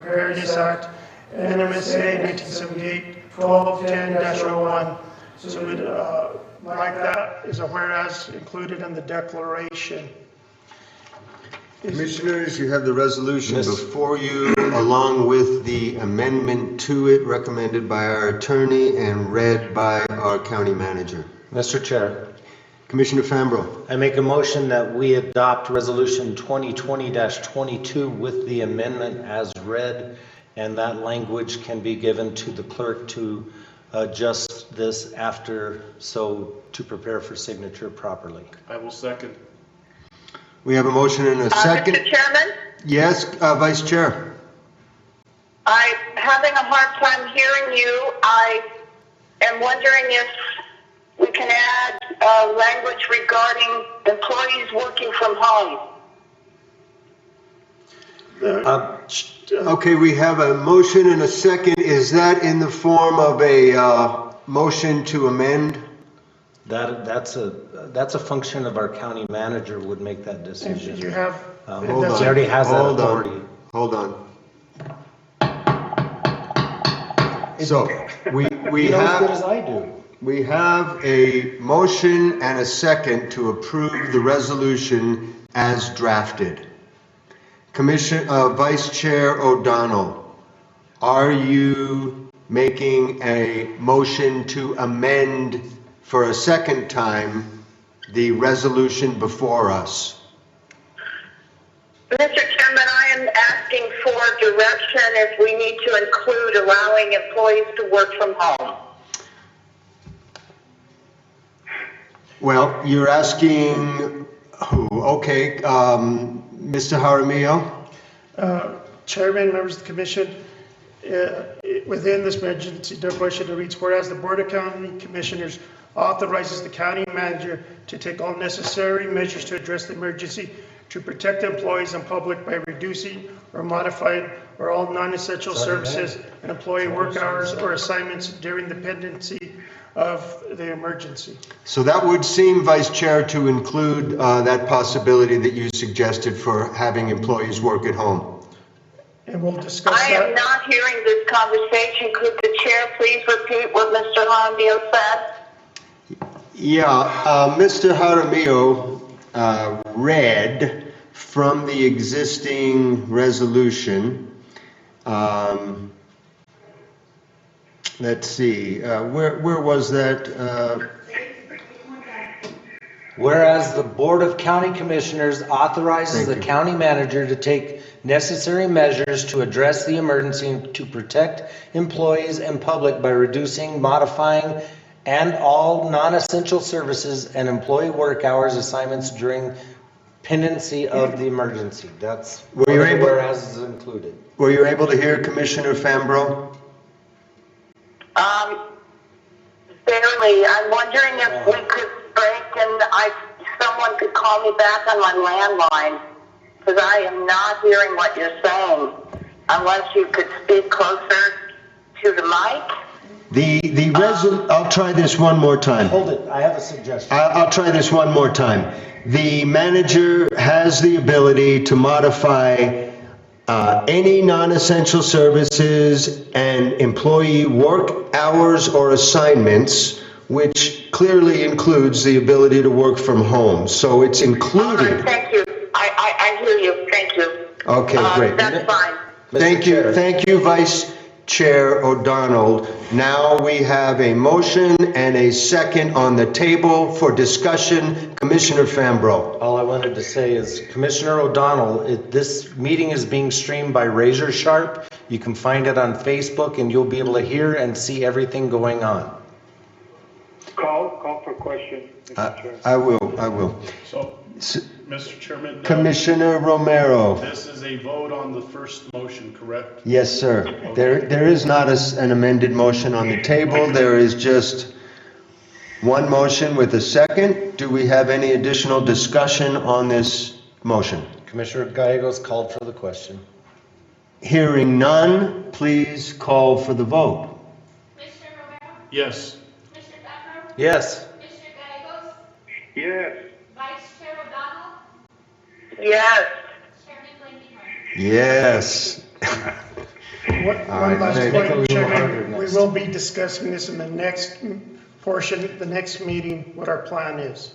Fairness Act, NMSA 1978, 1210-01. So we'd like that is a whereas included in the declaration. Commissioners, you have the resolution before you, along with the amendment to it recommended by our attorney and read by our county manager. Mr. Chair, Commissioner Fambro. I make a motion that we adopt Resolution 2020-22 with the amendment as read, and that language can be given to the clerk to adjust this after, so to prepare for signature properly. I will second. We have a motion and a second. Mr. Chairman? Yes, Vice Chair. I'm having a hard time hearing you. I am wondering if we can add language regarding employees working from home. Okay, we have a motion and a second. Is that in the form of a motion to amend? That's a function of our county manager would make that decision. You have, Hold on. He already has that authority. Hold on. So we You know as good have as I do. we have a motion and a second to approve the resolution as drafted. Vice Chair O'Donnell, are you making a motion to amend for a second time the resolution before us? Mr. Chairman, I am asking for direction if we need to include allowing employees to work from home. Well, you're asking who? Okay, Mr. Jaramillo? Chairman, members of the Commission, within this emergency declaration, it reads, whereas the Board of County Commissioners authorizes the county manager to take all necessary measures to address the emergency to protect employees and public by reducing or modifying or all non-essential services and employee work hours or assignments during the pendency of the emergency. So that would seem, Vice Chair, to include that possibility that you suggested for having employees work at home. And we'll discuss I that. am not hearing this conversation. Could the chair please repeat what Mr. Jaramillo said? Yeah, Mr. Jaramillo read from the existing resolution. Let's see, where was that? Whereas the Board of County Commissioners authorizes the Thank you. county manager to take necessary measures to address the emergency and to protect employees and public by reducing, modifying, and all non-essential services and employee work hours assignments during pendency of the emergency. That's Were you able- whereas is included. Were you able to hear Commissioner Fambro? Barely. I'm wondering if we could break and someone could call me back on my landline, because I am not hearing what you're saying, unless you could speak closer to the mic. I'll try this one more time. Hold it, I have a suggestion. I'll try this one more time. The manager has the ability to modify any non-essential services and employee work hours or assignments, which clearly includes the ability to work from home. So it's All right, included. thank you. I hear you. Thank you. Okay, great. That's fine. Mr. Thank you, Vice Chair O'Donnell. Now we have a motion and a second on the table for discussion. Commissioner Fambro. All I wanted to say is, Commissioner O'Donnell, this meeting is being streamed by Razor Sharp. You can find it on Facebook and you'll be able to hear and see everything going on. Call for question, Mr. Chair. I will. So, Mr. Chairman, Commissioner Romero. this is a vote on the first motion, correct? Yes, sir. There is not an amended motion on the table. There is just one motion with a second. Do we have any additional discussion on this motion? Commissioner Gallegos called for the question. Hearing none, please call for the vote. Commissioner Romero? Yes. Commissioner Fambro? Yes. Commissioner Gallegos? Yes. Vice Chair O'Donnell? Yes. Chairman Blankenhorn? Yes. One last thank you. point, Chairman, Harder we next. will be discussing this in the next portion, the next meeting, what our plan is.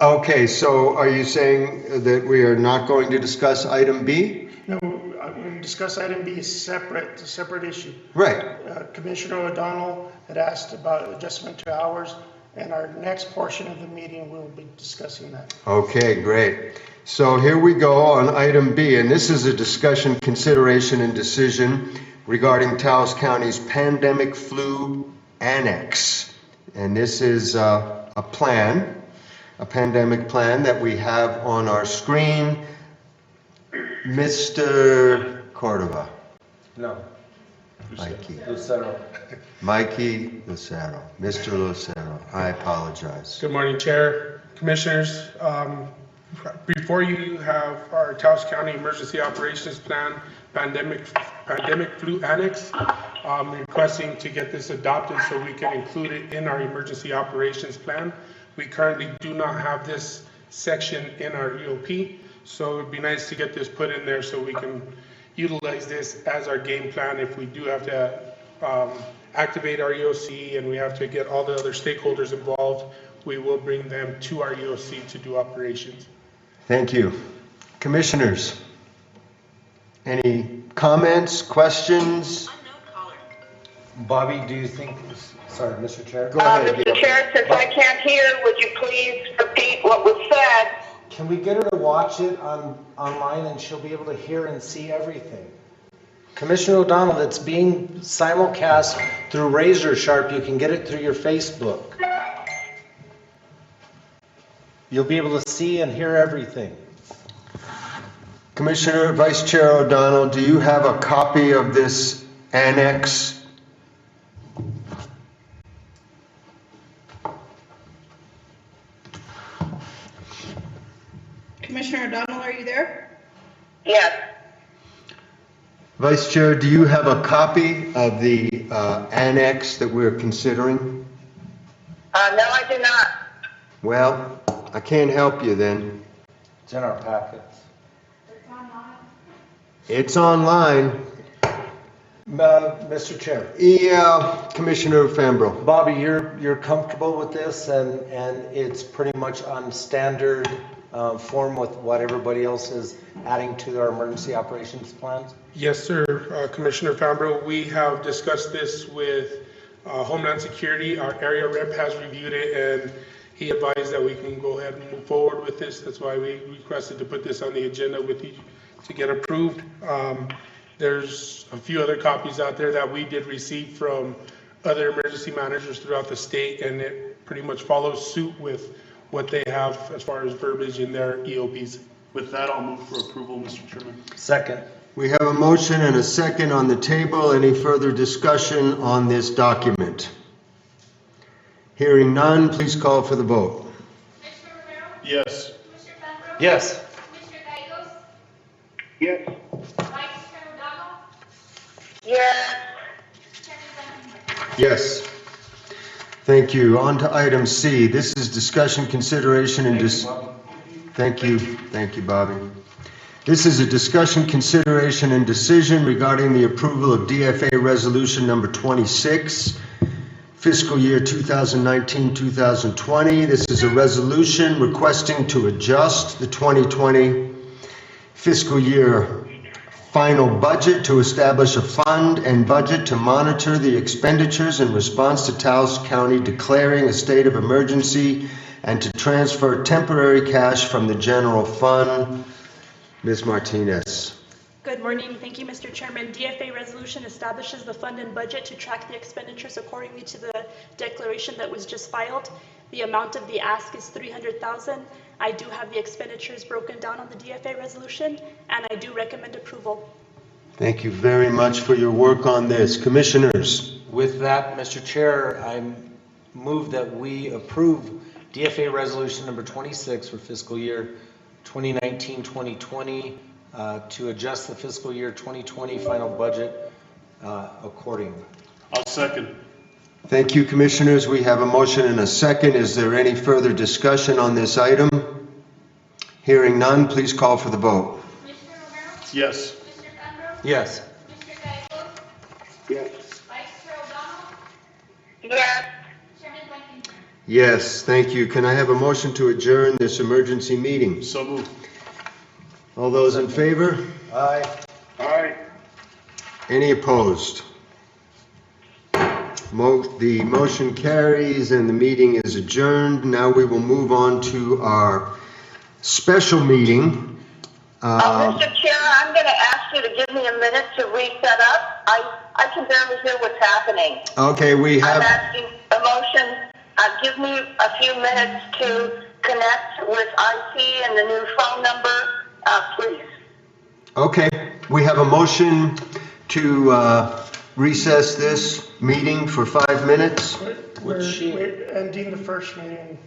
Okay, so are you saying that we are not going to discuss item B? No, I'm going to discuss item B separate, it's a separate issue. Right. Commissioner O'Donnell had asked about adjustment to hours, and our next portion of the meeting, we'll be discussing that. Okay, great. So here we go on item B, and this is a discussion, consideration, and decision regarding Taos County's pandemic flu annex. And this is a plan, a pandemic plan that we have on our screen. Mr. Cordova, No, Mikey, Lucero. Mikey Lucero, Mr. Lucero, I apologize. Good morning, Chair, Commissioners. Before you have our Taos County Emergency Operations Plan, Pandemic Flu Annex. I'm requesting to get this adopted so we can include it in our Emergency Operations Plan. We currently do not have this section in our EOP, so it'd be nice to get this put in there so we can utilize this as our game plan if we do have to activate our EOC and we have to get all the other stakeholders involved. We will bring them to our EOC to do operations. Thank you. Commissioners, any comments, questions? Bobby, do you think, sorry, Mr. Chair? Go ahead. Mr. Chair, since I can't hear, would you please repeat what was said? Can we get her to watch it online and she'll be able to hear and see everything? Commissioner O'Donnell, it's being simulcast through Razor Sharp. You can get it through your Facebook. You'll be able to see and hear everything. Commissioner, Vice Chair O'Donnell, do you have a copy of this annex? Commissioner O'Donnell, are you there? Yes. Vice Chair, do you have a copy of the annex that we're considering? No, I do not. Well, I can't help you then. It's in our packets. It's online. Mr. Chair. Yeah, Commissioner Fambro. Bobby, you're comfortable with this and it's pretty much on standard form with what everybody else is adding to our emergency operations plans? Yes, sir. Commissioner Fambro, we have discussed this with Homeland Security. Our area rep has reviewed it and he advised that we can go ahead and move forward with this. That's why we requested to put this on the agenda with you to get approved. There's a few other copies out there that we did receive from other emergency managers throughout the state, and it pretty much follows suit with what they have as far as verbiage in their EOPs. With that, I'll move for approval, Mr. Chairman. Second. We have a motion and a second on the table. Any further discussion on this document? Hearing none, please call for the vote. Commissioner Romero? Yes. Commissioner Fambro? Yes. Commissioner Gallegos? Yes. Vice Chair O'Donnell? Yes. Chairman Blankenhorn? Yes. Thank you. On to item C. This is discussion, consideration, and Thank you. Thank you, Bobby. This is a discussion, consideration, and decision regarding the approval of DFA Resolution Number 26, fiscal year 2019-2020. This is a resolution requesting to adjust the 2020 fiscal year final budget to establish a fund and budget to monitor the expenditures in response to Taos County declaring a state of emergency and to transfer temporary cash from the general fund. Ms. Martinez. Good morning. Thank you, Mr. Chairman. DFA resolution establishes the fund and budget to track the expenditures accordingly to the declaration that was just filed. The amount of the ask is $300,000. I do have the expenditures broken down on the DFA resolution, and I do recommend approval. Thank you very much for your work on this. Commissioners. With that, Mr. Chair, I move that we approve DFA Resolution Number 26 for fiscal year 2019-2020 to adjust the fiscal year 2020 final budget accordingly. I'll second. Thank you, Commissioners. We have a motion and a second. Is there any further discussion on this item? Hearing none, please call for the vote. Commissioner Romero? Yes. Commissioner Fambro? Yes. Commissioner Yes. Vice Chair O'Donnell, Yes. Chairman Blankenship. Yes, thank you. Can I have a motion to adjourn this emergency meeting? So moved. All those in favor? Aye. Aye. Any opposed? The motion carries and the meeting is adjourned. Now we will move on to our special meeting. Mr. Chair, I'm going to ask you to give me a minute to reset up. I can barely hear what's happening. Okay, we I'm have, asking a motion, give me a few minutes to connect with IT and the new phone number, please. okay, we have a motion to recess this meeting for 5 minutes. We're ending the first meeting,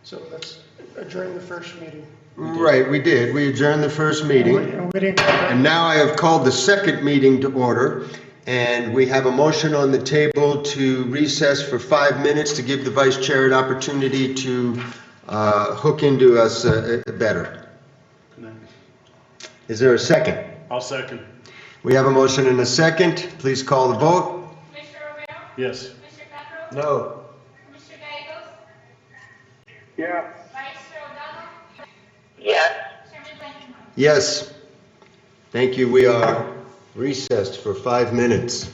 so let's adjourn the first meeting. Right, we did. We adjourned the first meeting. And we didn't come back. And now I have called the second meeting to order, and we have a motion on the table to recess for 5 minutes to give the vice chair an opportunity to hook into us better. Is there a second? I'll second. We have a motion and a second. Please call the vote. Commissioner Romero, Yes. Commissioner Capro, No. Commissioner Gallegos, Yeah. Vice Chair O'Donnell, Yes. Chairman Blankenship. Yes. Thank you. We are recessed for 5 minutes.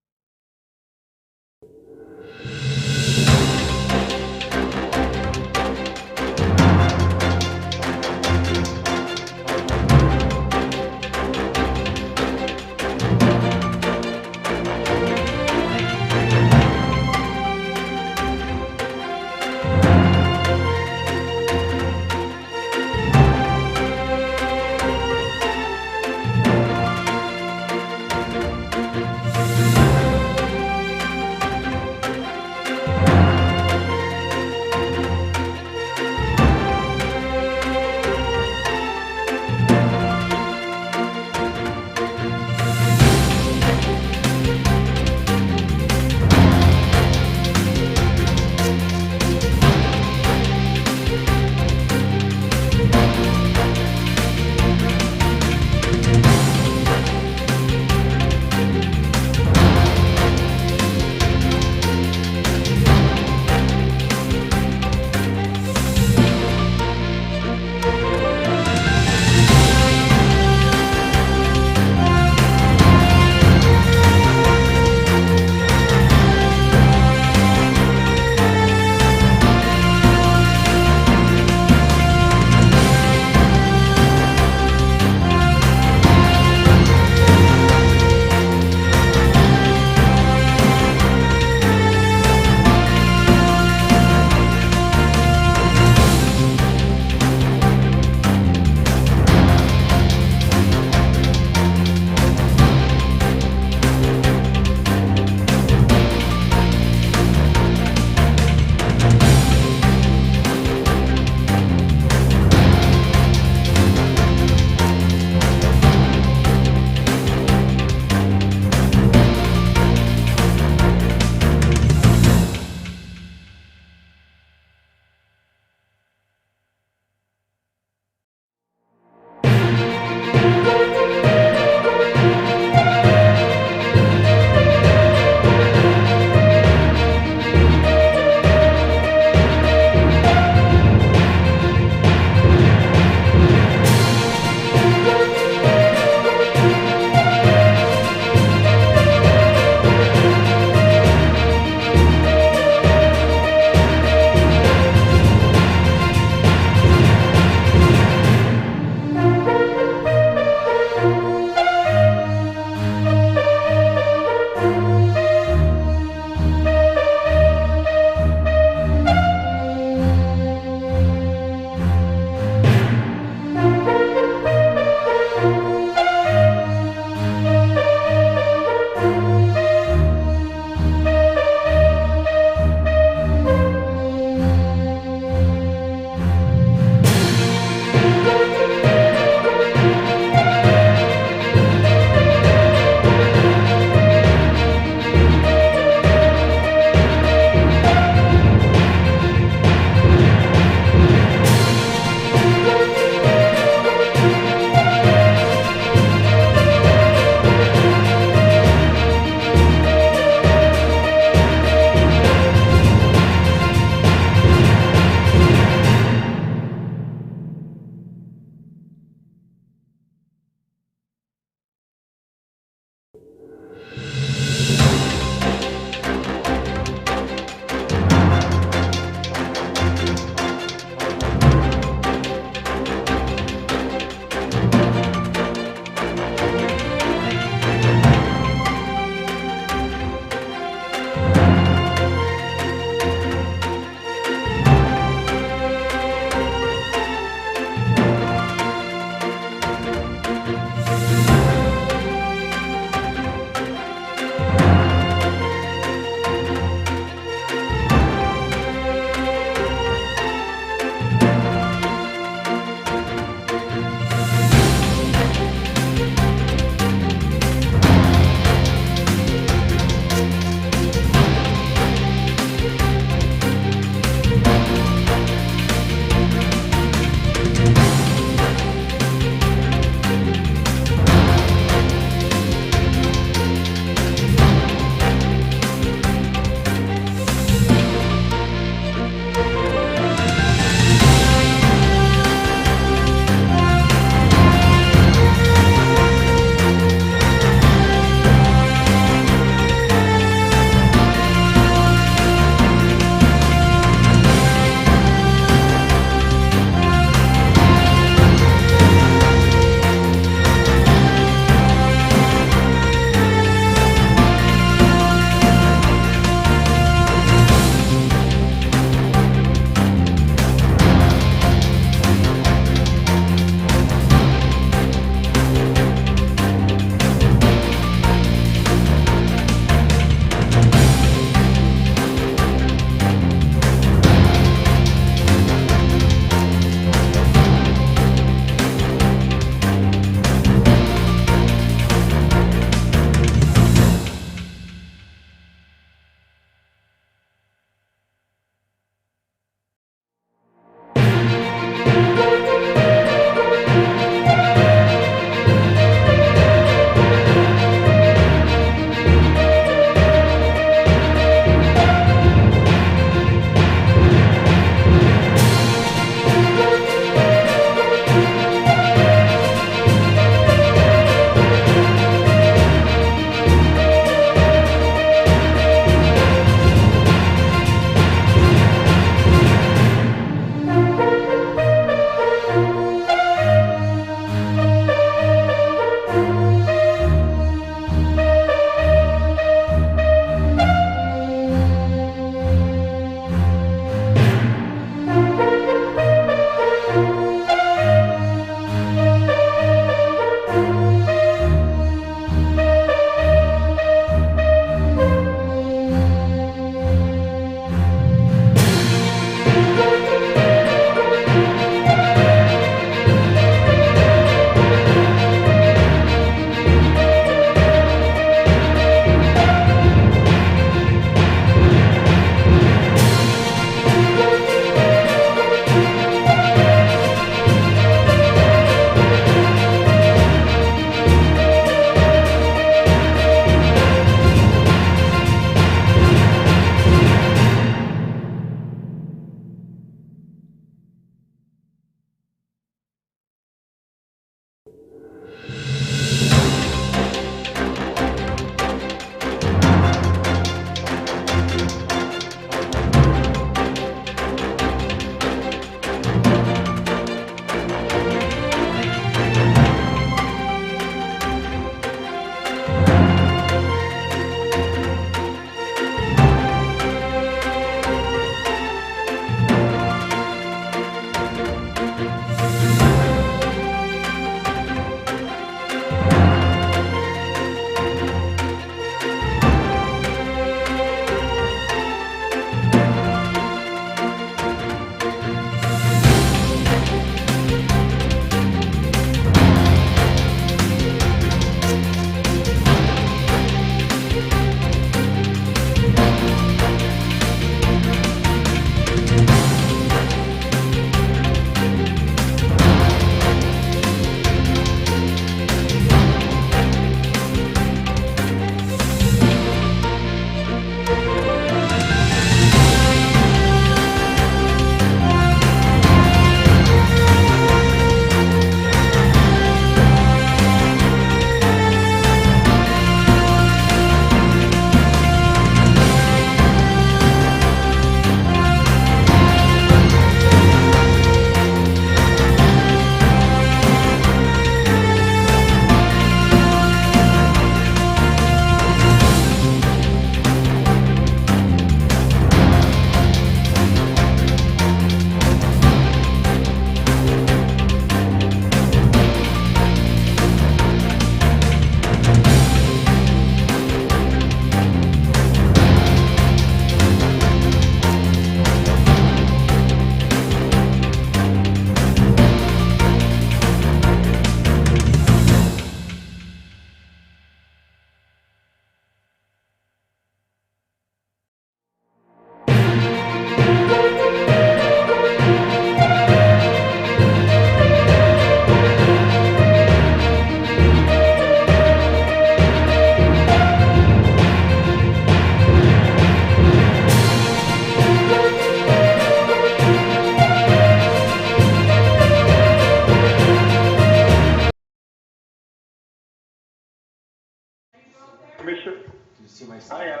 I am.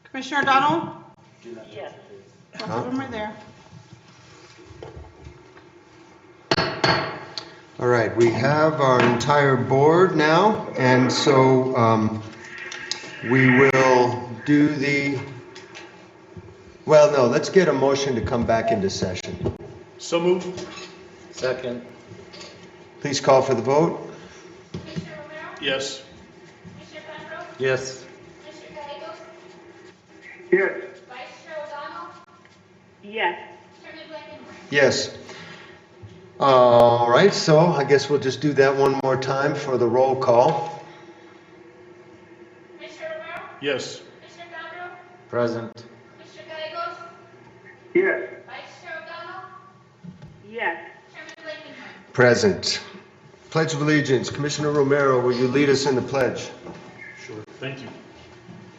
Commissioner O'Donnell? Yes. Both of them are there. All right, we have our entire board now, and so we will do well, no, let's get a motion to come back into session. So moved. Second. Please call for the vote. Commissioner Romero? Yes. Commissioner Fambro? Yes. Commissioner Gallegos? Yes. Vice Chair O'Donnell? Yes. Chairman Blankenhorn? Yes. All right, so I guess we'll just do that one more time for the roll call. Commissioner Romero? Yes. Commissioner Fambro? Present. Commissioner Gallegos? Yes. Vice Chair O'Donnell? Yes. Chairman Blankenhorn? Present. Pledge of Allegiance. Commissioner Romero, will you lead us in the pledge? Sure. Thank you.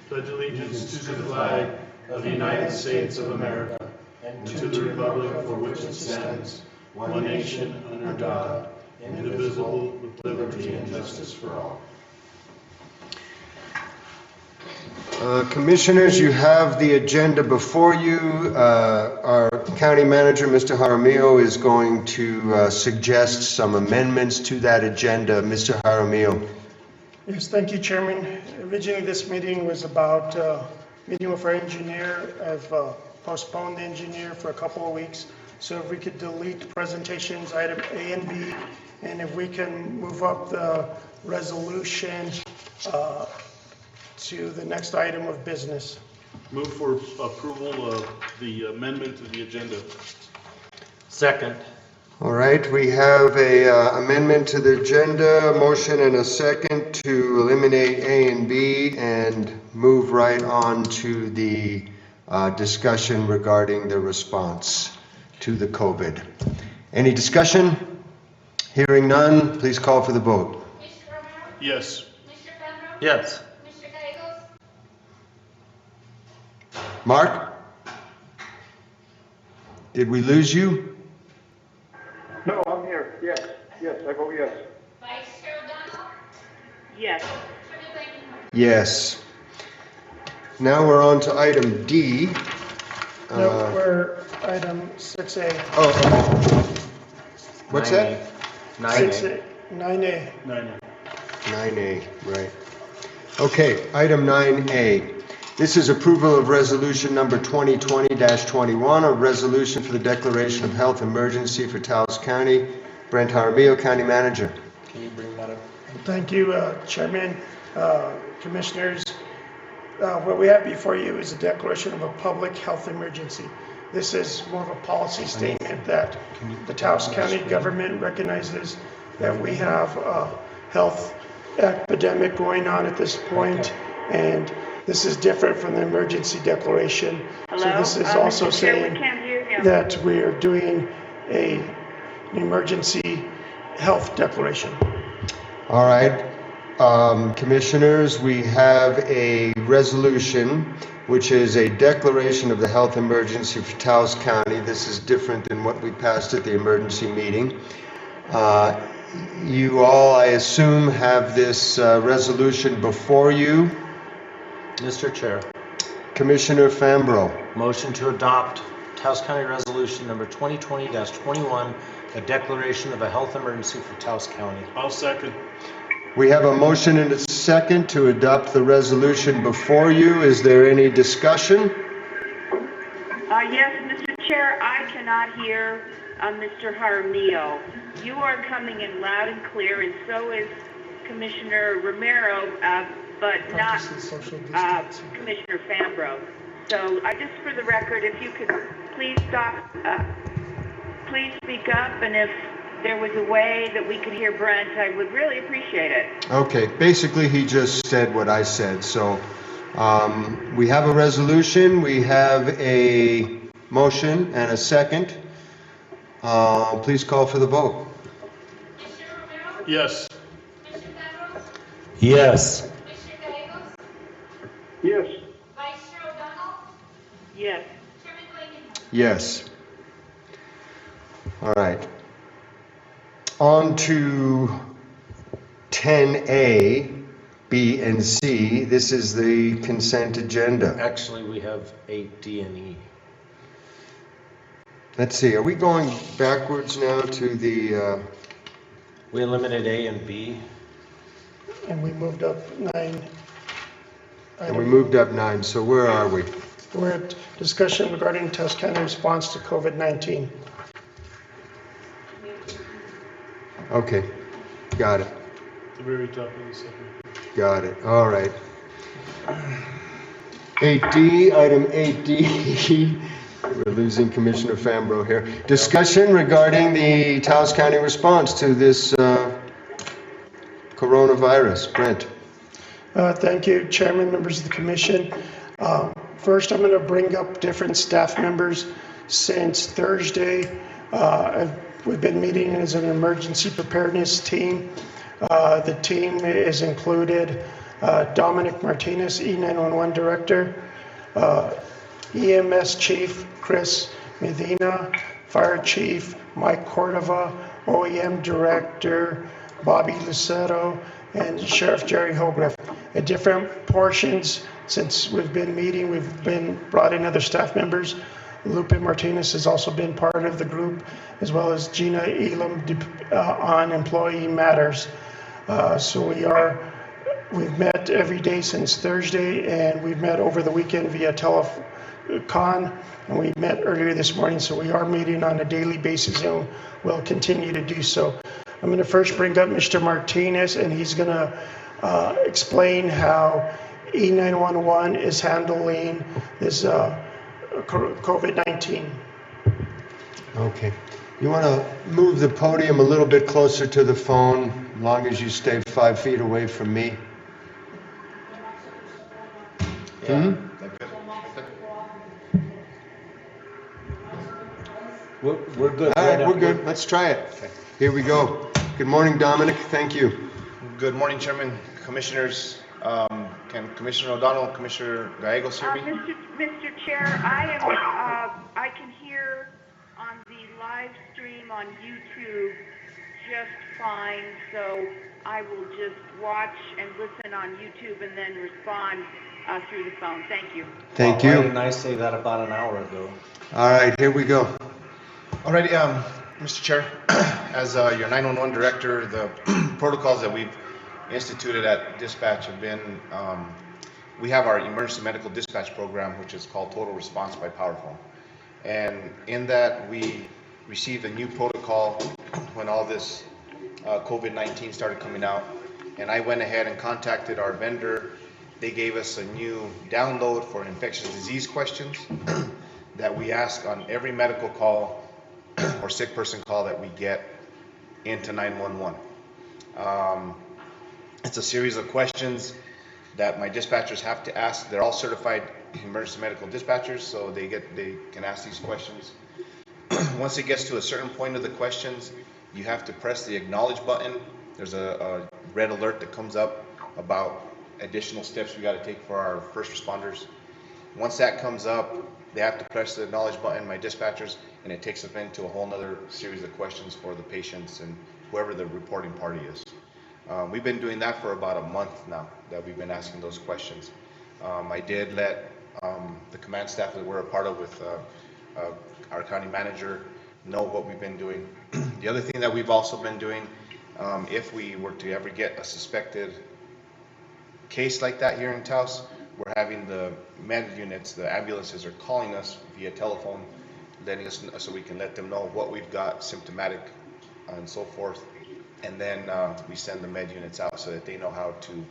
Pledge allegiance to the flag of the United States of America and to the republic for which it stands, one nation under God, indivisible, with liberty and justice for all. Commissioners, you have the agenda before you. Our county manager, Mr. Jaramillo, is going to suggest some amendments to that agenda. Mr. Jaramillo. Yes, thank you, Chairman. Originally, this meeting was about meeting with our engineer. I've postponed the engineer for a couple of weeks. So if we could delete presentations, item A and B, and if we can move up the resolution to the next item of business. Move for approval of the amendment to the agenda. Second. All right, we have a amendment to the agenda, a motion and a second to eliminate A and B and move right on to the discussion regarding the response to the COVID. Any discussion? Hearing none, please call for the vote. Commissioner Romero? Yes. Commissioner Fambro? Yes. Commissioner Gallegos? Mark? Did we lose you? No, I'm here. Yes. Yes, I vote yes. Vice Chair O'Donnell? Yes. Chairman Blankenhorn? Yes. Now we're on to item D. No, we're item 6A. Oh, what's that? 6A, 9A. 9A, right. Okay, item 9A. This is approval of resolution number 2020-21, a resolution for the declaration of health emergency for Taos County. Brent Jaramillo, County Manager. Can you bring that up? Thank you, Chairman, Commissioners. What we have before you is a declaration of a public health emergency. This is more of a policy statement that the Taos County government recognizes that we have a health epidemic going on at this point, and this is different from the emergency declaration. Hello? So this is also Mr. Chair, saying we can't hear you. that we are doing an emergency health declaration. All right, Commissioners, we have a resolution, which is a declaration of the health emergency for Taos County. This is different than what we passed at the emergency meeting. You all, I assume, have this resolution before you. Mr. Chair, Commissioner Fambro. motion to adopt Taos County Resolution number 2020-21, a declaration of a health emergency for Taos County. I'll second. We have a motion and a second to adopt the resolution before you. Is there any discussion? Yes, Mr. Chair, I cannot hear Mr. Jaramillo. You are coming in loud and clear, and so is Commissioner Romero, but not Commissioner Fambro. So just for the record, if you could please stop, please speak up, and if there was a way that we could hear Brent, I would really appreciate it. Okay, basically he just said what I said. So we have a resolution, we have a motion and a second. Please call for the vote. Commissioner Romero? Yes. Commissioner Fambro? Yes. Commissioner Gallegos? Yes. Vice Chair O'Donnell? Yes. Chairman Blankenhorn? Yes. All right. On to 10A, B, and C. This is the consent agenda. Actually, we have 8D and E. Let's see, are we going backwards now to the, We eliminated A and B. And we moved up 9. and we moved up 9, so where are we? We're at discussion regarding Taos County response to COVID-19. Okay, got it, The very top of the second. got it, all right. 8D, item 8D, we're losing Commissioner Fambro here. Discussion regarding the Taos County response to this coronavirus. Brent? Thank you, Chairman, members of the commission. First, I'm going to bring up different staff members. Since Thursday, we've been meeting as an emergency preparedness team. The team is included Dominic Martinez, E911 Director, EMS Chief Chris Medina, Fire Chief Mike Cordova, OEM Director Bobby Lucero, and Sheriff Jerry Hogriff. At different portions, since we've been meeting, we've been brought in other staff members. Lupe Martinez has also been part of the group, as well as Gina Elam on employee matters. So we've met every day since Thursday, and we've met over the weekend via telecon, and we met earlier this morning, so we are meeting on a daily basis, and we'll continue to do so. I'm going to first bring up Mr. Martinez, and he's going to explain how E911 is handling this COVID-19. Okay. You want to move the podium a little bit closer to the phone, as long as you stay 5 feet away from me? We're good. All right, we're good. Let's try it. Here we go. Good morning, Dominic. Thank you. Good morning, Chairman, Commissioners. Can Commissioner O'Donnell, Commissioner Gallegos hear me? Mr. Chair, I can hear on the live stream on YouTube just fine, so I will just watch and listen on YouTube and then respond through the phone. Thank you. Thank Why you. didn't I say that about an hour ago? All right, here we go. Alrighty, Mr. Chair, as your 911 Director, the protocols that we've instituted at dispatch have been, we have our emergency medical dispatch program, which is called Total Response by PowerPhone. And in that, we received a new protocol when all this COVID-19 started coming out. And I went ahead and contacted our vendor. They gave us a new download for infectious disease questions that we ask on every medical call or sick person call that we get into 911. It's a series of questions that my dispatchers have to ask. They're all certified emergency medical dispatchers, so they can ask these questions. Once it gets to a certain point of the questions, you have to press the acknowledge button. There's a red alert that comes up about additional steps we got to take for our first responders. Once that comes up, they have to press the acknowledge button, my dispatchers, and it takes them into a whole nother series of questions for the patients and whoever the reporting party is. We've been doing that for about a month now that we've been asking those questions. I did let the command staff that we're a part of with our county manager know what we've been doing. The other thing that we've also been doing, if we were to ever get a suspected case like that here in Taos, we're having the med units, the ambulances are calling us via telephone, letting us know, so we can let them know what we've got, symptomatic and so forth. And then we send the med units out so that they know how to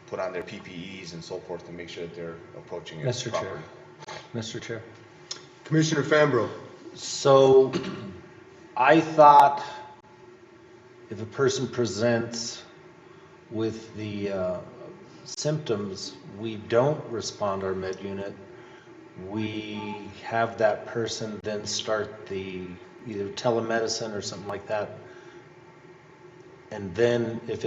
put on their PPEs and so forth to make sure that they're approaching it properly. Mr. Chair. Commissioner Fambro. So I thought if a person presents with the symptoms, we don't respond our med unit. We have that person then start the either telemedicine or something like that. And then if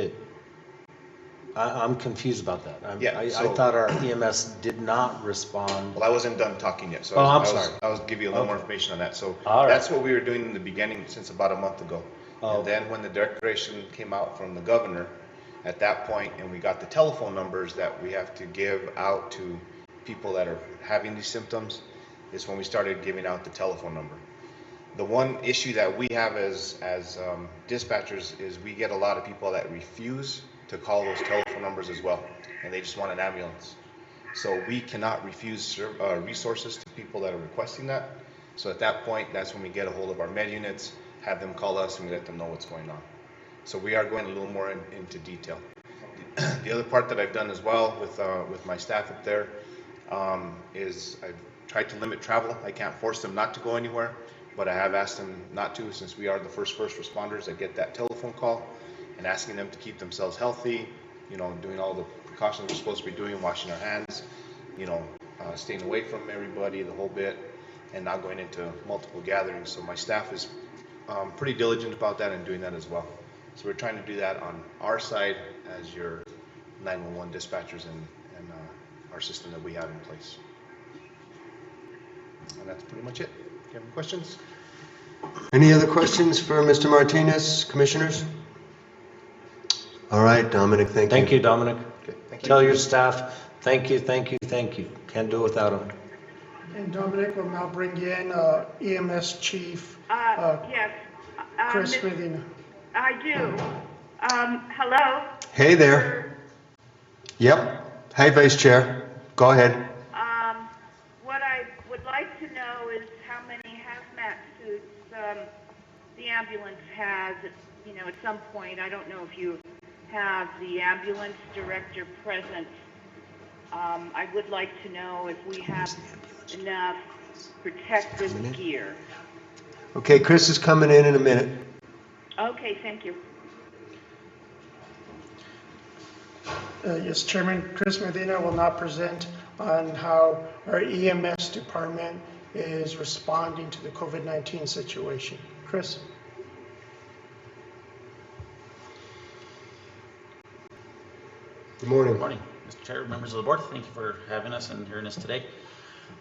I'm confused about that. I thought our EMS did not respond. Well, I wasn't done talking yet, so I'm sorry. I'll give you a little more information on that. So All right. that's what we were doing in the beginning since about a month ago. Oh. And then when the declaration came out from the governor, At that point, and we got the telephone numbers that we have to give out to people that are having these symptoms, is when we started giving out the telephone number. The one issue that we have as dispatchers is we get a lot of people that refuse to call those telephone numbers as well, and they just want an ambulance. So we cannot refuse resources to people that are requesting that. So at that point, that's when we get a hold of our med units, have them call us, and we let them know what's going on. So we are going a little more into detail. The other part that I've done as well with my staff up there is I've tried to limit travel. I can't force them not to go anywhere, but I have asked them not to, since we are the first responders that get that telephone call, and asking them to keep themselves healthy, you know, doing all the precautions we're supposed to be doing, washing our hands, you know, staying away from everybody, the whole bit, and not going into multiple gatherings. So my staff is pretty diligent about that and doing that as well. So we're trying to do that on our side as your 911 dispatchers and our system that we have in place. And that's pretty much it. Do you have any questions? Any other questions for Mr. Martinez, commissioners? All right, Dominic, thank you. Thank you, Dominic. Okay, thank you. Tell your staff, thank you, thank you, thank you. Can't do it without them. And Dominic will now bring in EMS Chief Yes. Chris Miss- Medina. I do. Hello? Hey there. Yep. Hey, Vice Chair. Go ahead. What I would like to know is how many hazmat suits the ambulance has, you know, at some point. I don't know if you have the ambulance director present. I would like to know if we have enough protective gear. Okay, Chris is coming in a minute. Okay, thank you. Yes, Chairman, Chris Medina will now present on how our EMS department is responding to the COVID-19 situation. Chris? Good morning. Good morning, Mr. Chair, members of the board. Thank you for having us and hearing us today.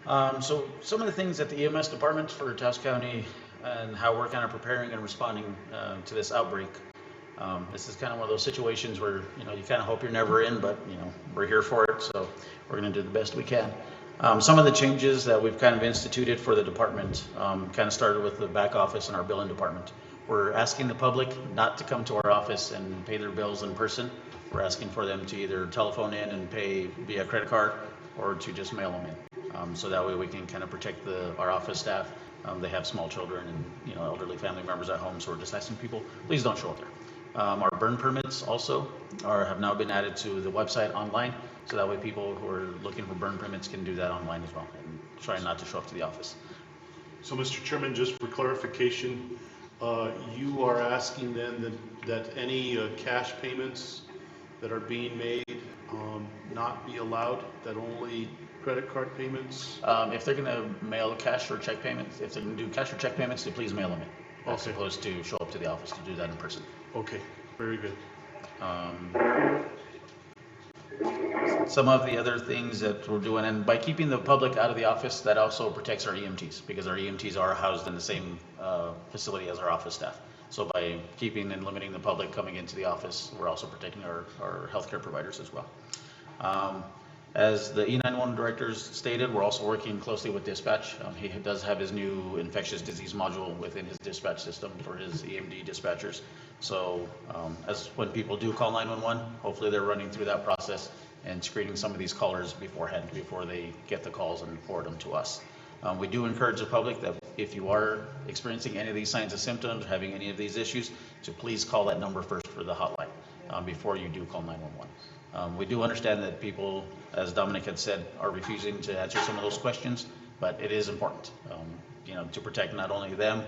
So some of the things at the EMS department for Taos County and how we're kind of preparing and responding to this outbreak. This is kind of one of those situations where, you know, you kind of hope you're never in, but, you know, we're here for it, so we're going to do the best we can. Some of the changes that we've kind of instituted for the department kind of started with the back office and our billing department. We're asking the public not to come to our office and pay their bills in person. We're asking for them to either telephone in and pay via credit card or to just mail them in. So that way we can kind of protect our office staff. They have small children and, you know, elderly family members at home, so we're just asking people, please don't show up there. Our burn permits also have now been added to the website online, so that way people who are looking for burn permits can do that online as well and try not to show up to the office. So, Mr. Chairman, just for clarification, you are asking then that any cash payments that are being made not be allowed, that only credit card payments? If they're going to mail cash or check payments, if they're going to do cash or check payments, to please mail them in, as opposed to show up to the office to do that in person. Okay, very good. Some of the other things that we're doing, and by keeping the public out of the office, that also protects our EMTs, because our EMTs are housed in the same facility as our office staff. So by keeping and limiting the public coming into the office, we're also protecting our healthcare providers as well. As the E911 directors stated, we're also working closely with dispatch. He does have his new infectious disease module within his dispatch system for his EMD dispatchers. So as when people do call 911, hopefully they're running through that process and screening some of these callers beforehand, before they get the calls and forward them to us. We do encourage the public that if you are experiencing any of these signs and symptoms, having any of these issues, to please call that number first for the hotline before you do call 911. We do understand that people, as Dominic had said, are refusing to answer some of those questions, but it is important, you know, to protect not only them,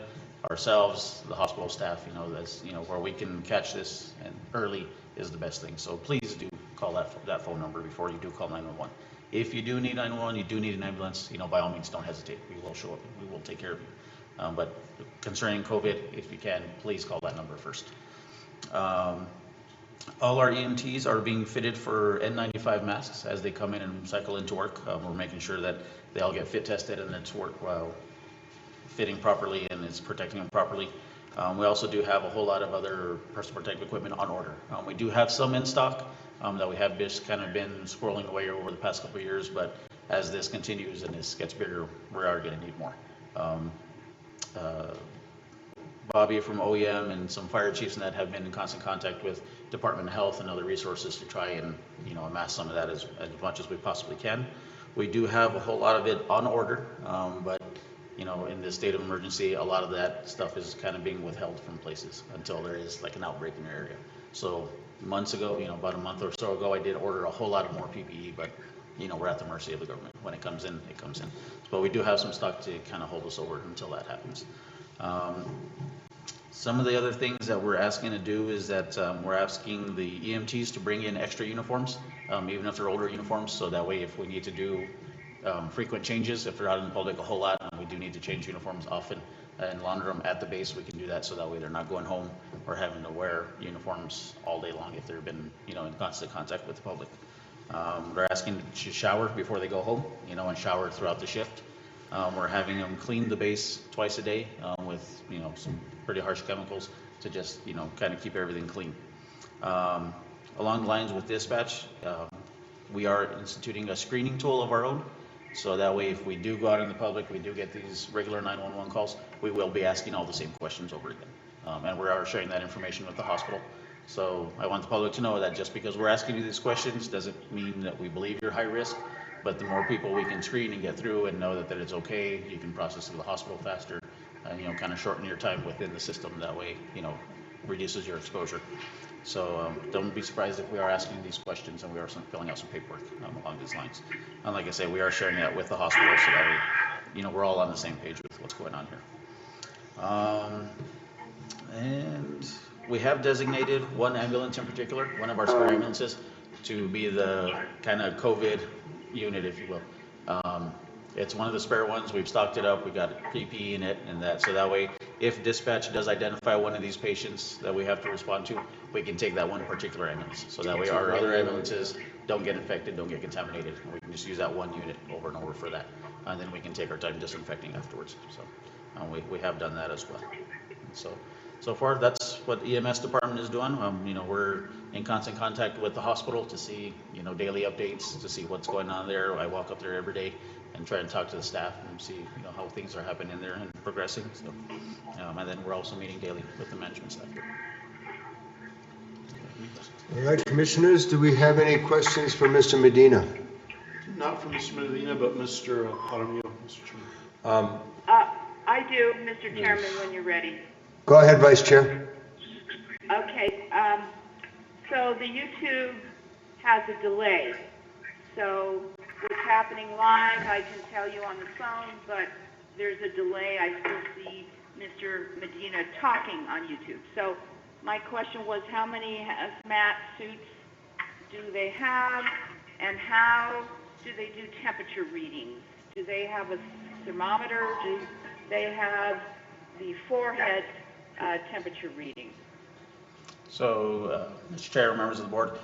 ourselves, the hospital staff, you know, that's, you know, where we can catch this and early is the best thing. So please do call that phone number before you do call 911. If you do need 911, you do need an ambulance, you know, by all means, don't hesitate. We will show up and we will take care of you. But concerning COVID, if you can, please call that number first. All our EMTs are being fitted for N95 masks as they come in and cycle into work. We're making sure that they all get fit tested and it's fitting properly and it's protecting them properly. We also do have a whole lot of other personal protective equipment on order. We do have some in stock that we have just kind of been squirreling away over the past couple of years, but as this continues and this gets bigger, we are going to need more. Bobby from OEM and some fire chiefs and that have been in constant contact with Department of Health and other resources to try and, amass some of that as much as we possibly can. We do have a whole lot of it on order, but in this state of emergency, a lot of that stuff is kind of being withheld from places until there is like an outbreak in your area. So months ago, about a month or so ago, I did order a whole lot of more PPE, but we're at the mercy of the government. When it comes in, it comes in. But we do have some stock to kind of hold us over until that happens. Some of the other things that we're asking to do is that we're asking the EMTs to bring in extra uniforms, even if they're older uniforms, so that way if we need to do frequent changes, if they're out in the public a whole lot, and we do need to change uniforms often and launder them at the base, we can do that so that way they're not going home or having to wear uniforms all day long if they've been in constant contact with the public. They're asking to shower before they go home, and shower throughout the shift. We're having them clean the base twice a day with some pretty harsh chemicals to just kind of keep everything clean. Along the lines with dispatch, we are instituting a screening tool of our own, so that way if we do go out in the public, we do get these regular 911 calls, we will be asking all the same questions over again. And we are sharing that information with the hospital. So I want the public to know that just because we're asking you these questions doesn't mean that we believe you're high risk, but the more people we can screen and get through and know that it's okay, you can process to the hospital faster, and kind of shorten your time within the system. That way, reduces your exposure. So don't be surprised if we are asking these questions and we are filling out some paperwork along these lines. And like I say, we are sharing that with the hospital so that way, we're all on the same page with what's going on here. And we have designated one ambulance in particular, one of our spare ambulances, to be the kind of COVID unit, if you will. It's one of the spare ones. We've stocked it up. We got PPE in it and that. So that way, if dispatch does identify one of these patients that we have to respond to, we can take that one particular ambulance. So that way our other ambulances don't get infected, don't get contaminated. We can just use that one unit over and over for that. And then we can take our time disinfecting afterwards. So we have done that as well. So far, that's what EMS department is doing. We're in constant contact with the hospital to see, daily updates, to see what's going on there. I walk up there every day and try and talk to the staff and see, how things are happening there and progressing. So, and then we're also meeting daily with the management staff here. All right, commissioners, do we have any questions for Mr. Medina? Not from Mr. Medina, but Mr. Jaramillo, Mr. Chairman. I do, Mr. Chairman, when you're ready. Go ahead, Vice Chair. Okay, so the YouTube has a delay. So what's happening live, I can tell you on the phone, but there's a delay. I still see Mr. Medina talking on YouTube. So my question was, how many hazmat suits do they have, and how do they do temperature readings? Do they have a thermometer? Do they have the forehead temperature reading? So, Mr. Chair, members of the board,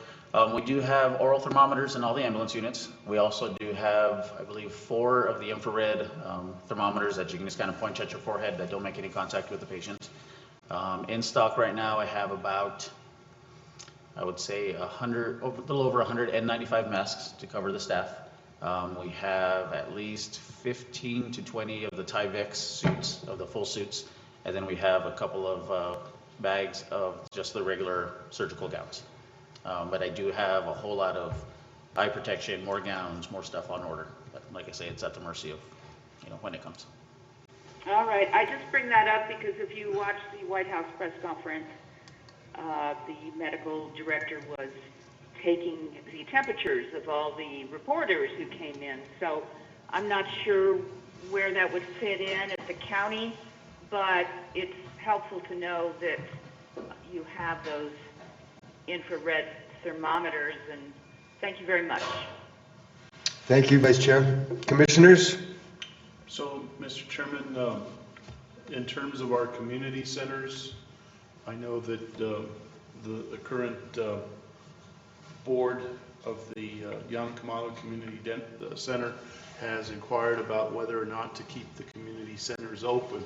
we do have oral thermometers in all the ambulance units. We also do have, I believe, 4 of the infrared thermometers that you can just kind of point at your forehead that don't make any contact with the patient. In stock right now, I have about, I would say, a little over 100 N95 masks to cover the staff. We have at least 15 to 20 of the Tyvek suits, of the full suits, and then we have a couple of bags of just the regular surgical gowns. But I do have a whole lot of eye protection, more gowns, more stuff on order. But like I say, it's at the mercy of, when it comes. All right, I just bring that up because if you watch the White House press conference, the medical director was taking the temperatures of all the reporters who came in. So I'm not sure where that would fit in at the county, but it's helpful to know that you have those infrared thermometers, and thank you very much. Thank you, Vice Chair. Commissioners? So, Mr. Chairman, in terms of our community centers, I know that the current board of the Young Kamala Community Center has inquired about whether or not to keep the community centers open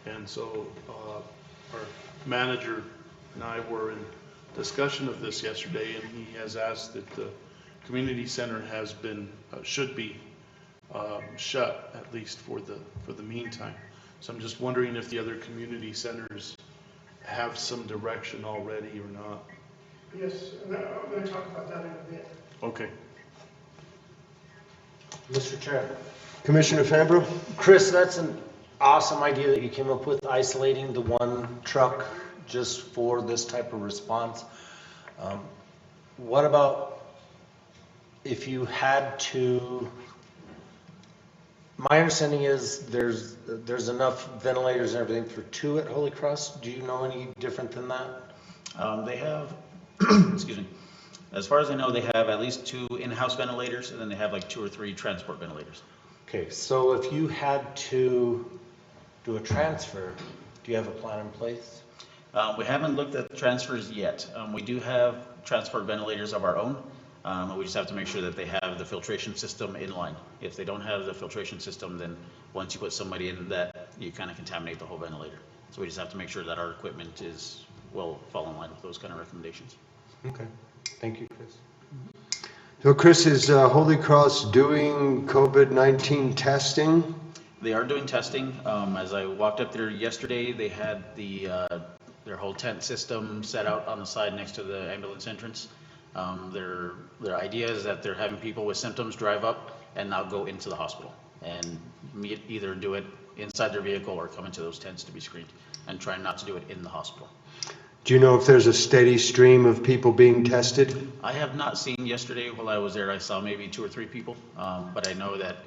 And so our manager and I were in discussion of this yesterday, and he has asked that the community center has been, should be shut, at least for the meantime. So I'm just wondering if the other community centers have some direction already or not. Yes, and I'm going to talk about that in a bit. Okay. Mr. Chair. Commissioner Fambro? Chris, that's an awesome idea that you came up with, isolating the one truck just for this type of response. What about if you had to, my understanding is there's enough ventilators and everything for 2 at Holy Cross. Do you know any different than that? They have, excuse me, as far as I know, they have at least 2 in-house ventilators, and then they have like 2 or 3 transport ventilators. Okay, so if you had to do a transfer, do you have a plan in place? We haven't looked at transfers yet. We do have transport ventilators of our own. We just have to make sure that they have the filtration system in line. If they don't have the filtration system, then once you put somebody in that, you kind of contaminate the whole ventilator. So we just have to make sure that our equipment is well fall in line with those kind of recommendations. Okay, thank you, Chris. So Chris, is Holy Cross doing COVID-19 testing? They are doing testing. As I walked up there yesterday, they had their whole tent system set out on the side next to the ambulance entrance. Their idea is that they're having people with symptoms drive up and now go into the hospital and either do it inside their vehicle or come into those tents to be screened, and trying not to do it in the hospital. Do you know if there's a steady stream of people being tested? I have not seen yesterday while I was there. I saw maybe 2 or 3 people, but I know that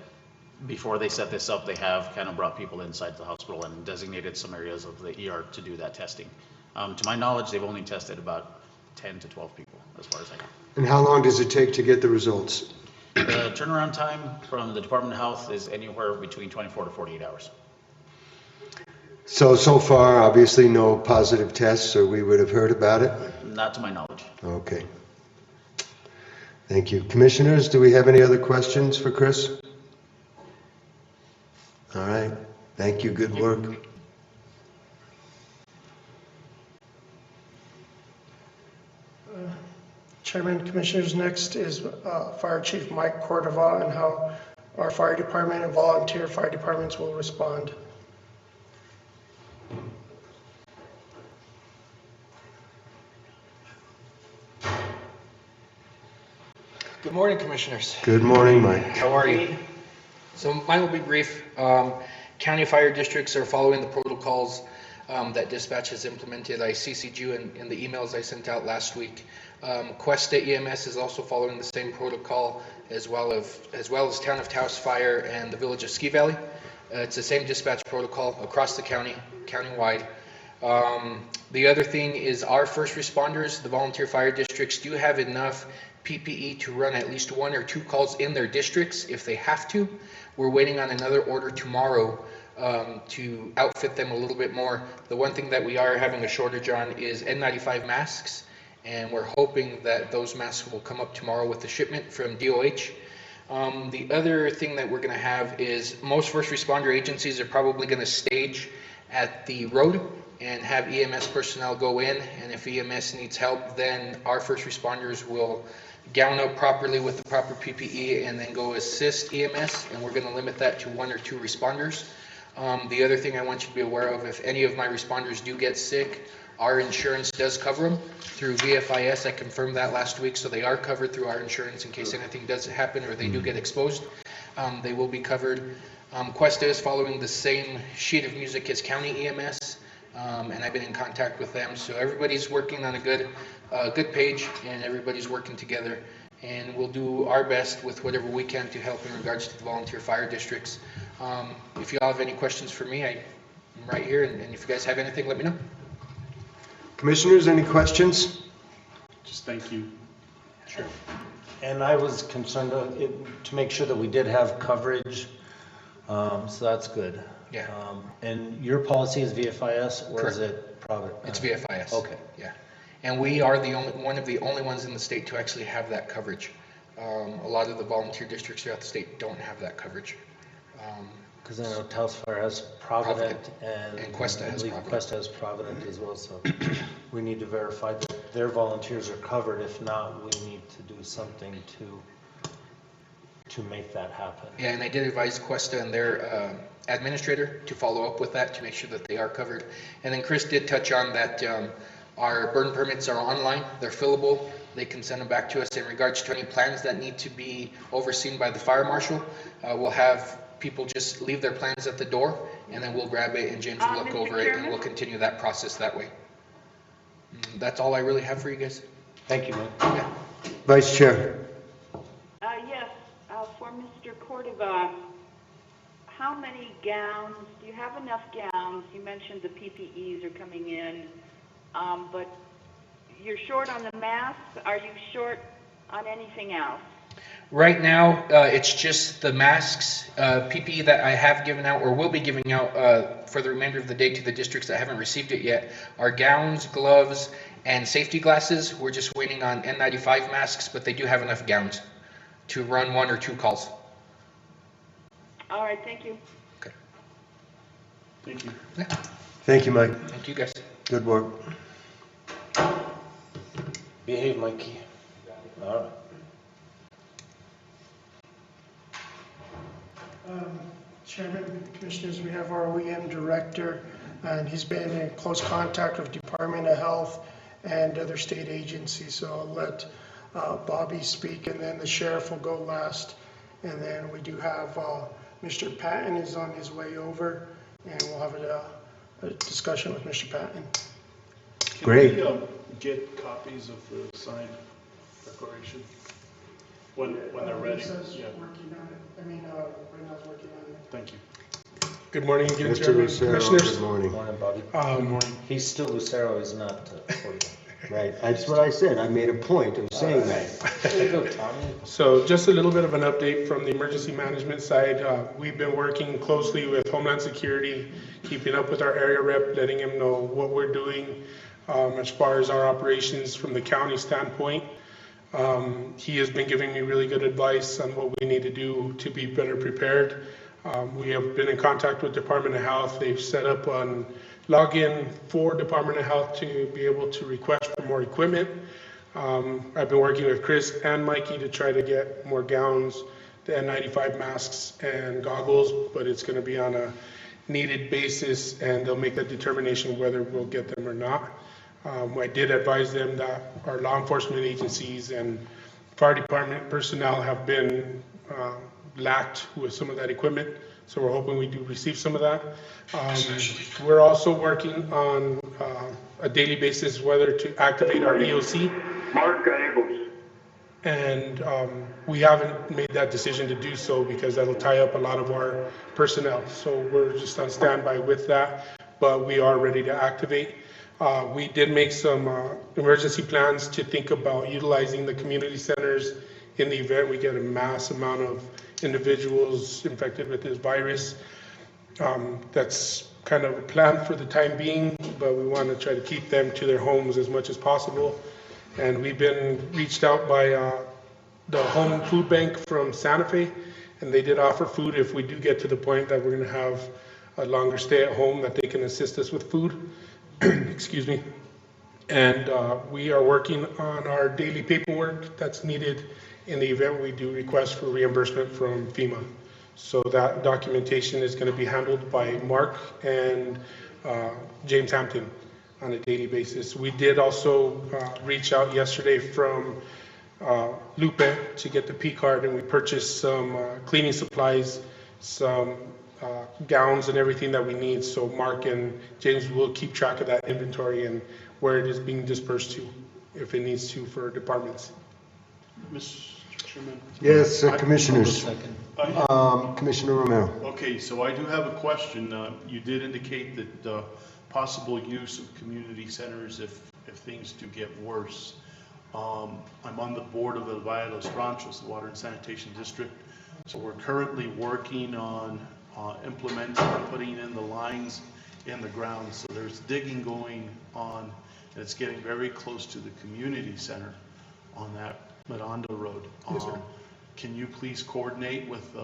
before they set this up, they have kind of brought people inside the hospital and designated some areas of the ER to do that testing. To my knowledge, they've only tested about 10 to 12 people, as far as I know. And how long does it take to get the results? The turnaround time from the Department of Health is anywhere between 24 to 48 hours. So far, obviously no positive tests, or we would have heard about it? Not to my knowledge. Okay. Thank you. Commissioners, do we have any other questions for Chris? All right. Thank you. Good work. Chairman, Commissioners, next is Fire Chief Mike Cordova and how our fire department and volunteer fire departments will respond. Good morning, Commissioners. Good morning, Mike. How are you? So mine will be brief. County fire districts are following the protocols that dispatch has implemented. I CC'd you in the emails I sent out last week. Cuesta EMS is also following the same protocol, as well as Town of Taos Fire and the Village of Ski Valley. It's the same dispatch protocol across the county, countywide. The other thing is our first responders, the volunteer fire districts, do have enough PPE to run at least 1 or 2 calls in their districts if they have to. We're waiting on another order tomorrow to outfit them a little bit more. The one thing that we are having a shortage on is N95 masks, and we're hoping that those masks will come up tomorrow with the shipment from DOH. The other thing that we're going to have is most first responder agencies are probably going to stage at the road and have EMS personnel go in, and if EMS needs help, then our first responders will gown up properly with the proper PPE and then go assist EMS, and we're going to limit that to 1 or 2 responders. The other thing I want you to be aware of, if any of my responders do get sick, our insurance does cover them through VFIS. I confirmed that last week, so they are covered through our insurance in case anything does happen or they do get exposed. They will be covered. Cuesta is following the same sheet of music as County EMS, and I've been in contact with them, so everybody's working on a good page, and everybody's working together, and we'll do our best with whatever we can to help in regards to the volunteer fire districts. If you all have any questions for me, I'm right here, and if you guys have anything, let me know. Commissioners, any questions? Just thank you. Sure. And I was concerned to make sure that we did have coverage, so that's good. Yeah. And your policy is VFIS, or Correct. is it private? It's VFIS. Okay. Yeah. And we are one of the only ones in the state to actually have that coverage. A lot of the volunteer districts throughout the state don't have that coverage. Because I know Taos Fire has Provident And Cuesta I has believe Provident. Cuesta has Provident as well, so we need to verify that their volunteers are covered. If not, we need to do something to make that happen. Yeah, and I did advise Cuesta and their administrator to follow up with that to make sure that they are covered. And then Chris did touch on that our burn permits are online, they're fillable, they can send them back to us. In regards to any plans that need to be overseen by the fire marshal, we'll have people just leave their plans at the door, and then we'll grab it and James will look Mr. over it, and Chairman? we'll continue that process that way. That's all I really have for you guys. Thank you, Mike. Yeah. Vice Chair. Yes, for Mr. Cordova, how many gowns, do you have enough gowns? You mentioned the PPEs are coming in, but you're short on the masks. Are you short on anything else? Right now, it's just the masks, PPE that I have given out or will be giving out for the remainder of the day to the districts that haven't received it yet are gowns, gloves, and safety glasses. We're just waiting on N95 masks, but they do have enough gowns to run 1 or 2 calls. All right, thank you. Okay. Thank you. Thank you, Mike. Thank you, guys. Good work. Behave, Mikey. All right. Chairman, Commissioners, we have our OEM director, and he's been in close contact with Department of Health and other state agencies, so I'll let Bobby speak, and then the sheriff will go last. And then we do have Mr. Patton is on his way over, and we'll have a discussion with Mr. Patton. Great. Can we get copies of the signed declaration when they're ready? Lisa's Yeah, working on it. I mean, Rena's working on it. thank you. Good morning again, Mr. Chairman, Lucero, Commissioners. good morning. Morning, Bobby. Good morning. He's still Lucero, he's not Cordova. Right, that's what I said. I made a point of saying that. Go, Tommy. So just a little bit of an update from the emergency management side. We've been working closely with Homeland Security, keeping up with our area rep, letting him know what we're doing as far as our operations from the county standpoint. He has been giving me really good advice on what we need to do to be better prepared. We have been in contact with Department of Health. They've set up a login for Department of Health to be able to request for more equipment. I've been working with Chris and Mikey to try to get more gowns, the N95 masks and goggles, but it's going to be on a needed basis, and they'll make that determination whether we'll get them or not. I did advise them that our law enforcement agencies and fire department personnel have been lacked with some of that equipment, so we're hoping we do receive some of that. We're also working on a daily basis whether to activate our EOC. And we haven't made that decision to do so because that'll tie up a lot of our personnel. So we're just on standby with that, but we are ready to activate. We did make some emergency plans to think about utilizing the community centers in the event we get a mass amount of individuals infected with this virus. That's kind of a plan for the time being, but we want to try to keep them to their homes as much as possible. And we've been reached out by the home food bank from Santa Fe, and they did offer food if we do get to the point that we're going to have a longer stay at home, that they can assist us with food. Excuse me. And we are working on our daily paperwork that's needed in the event we do request for reimbursement from FEMA. So that documentation is going to be handled by Mark and James Hampton on a daily basis. We did also reach out yesterday from Lupe to get the P card, and we purchased some cleaning supplies, some gowns and everything that we need. So Mark and James will keep track of that inventory and where it is being dispersed to, if it needs to, for departments. Mr. Chairman? Yes, Commissioners. I- Commissioner Romero. Okay, so I do have a question. You did indicate that possible use of community centers if things do get worse. I'm on the board of El Valle de los Ranchos, the Water and Sanitation District. So we're currently working on implementing or putting in the lines in the ground. So there's digging going on, and it's getting very close to the community center on that Miranda Road. Yes, sir. Can you please coordinate with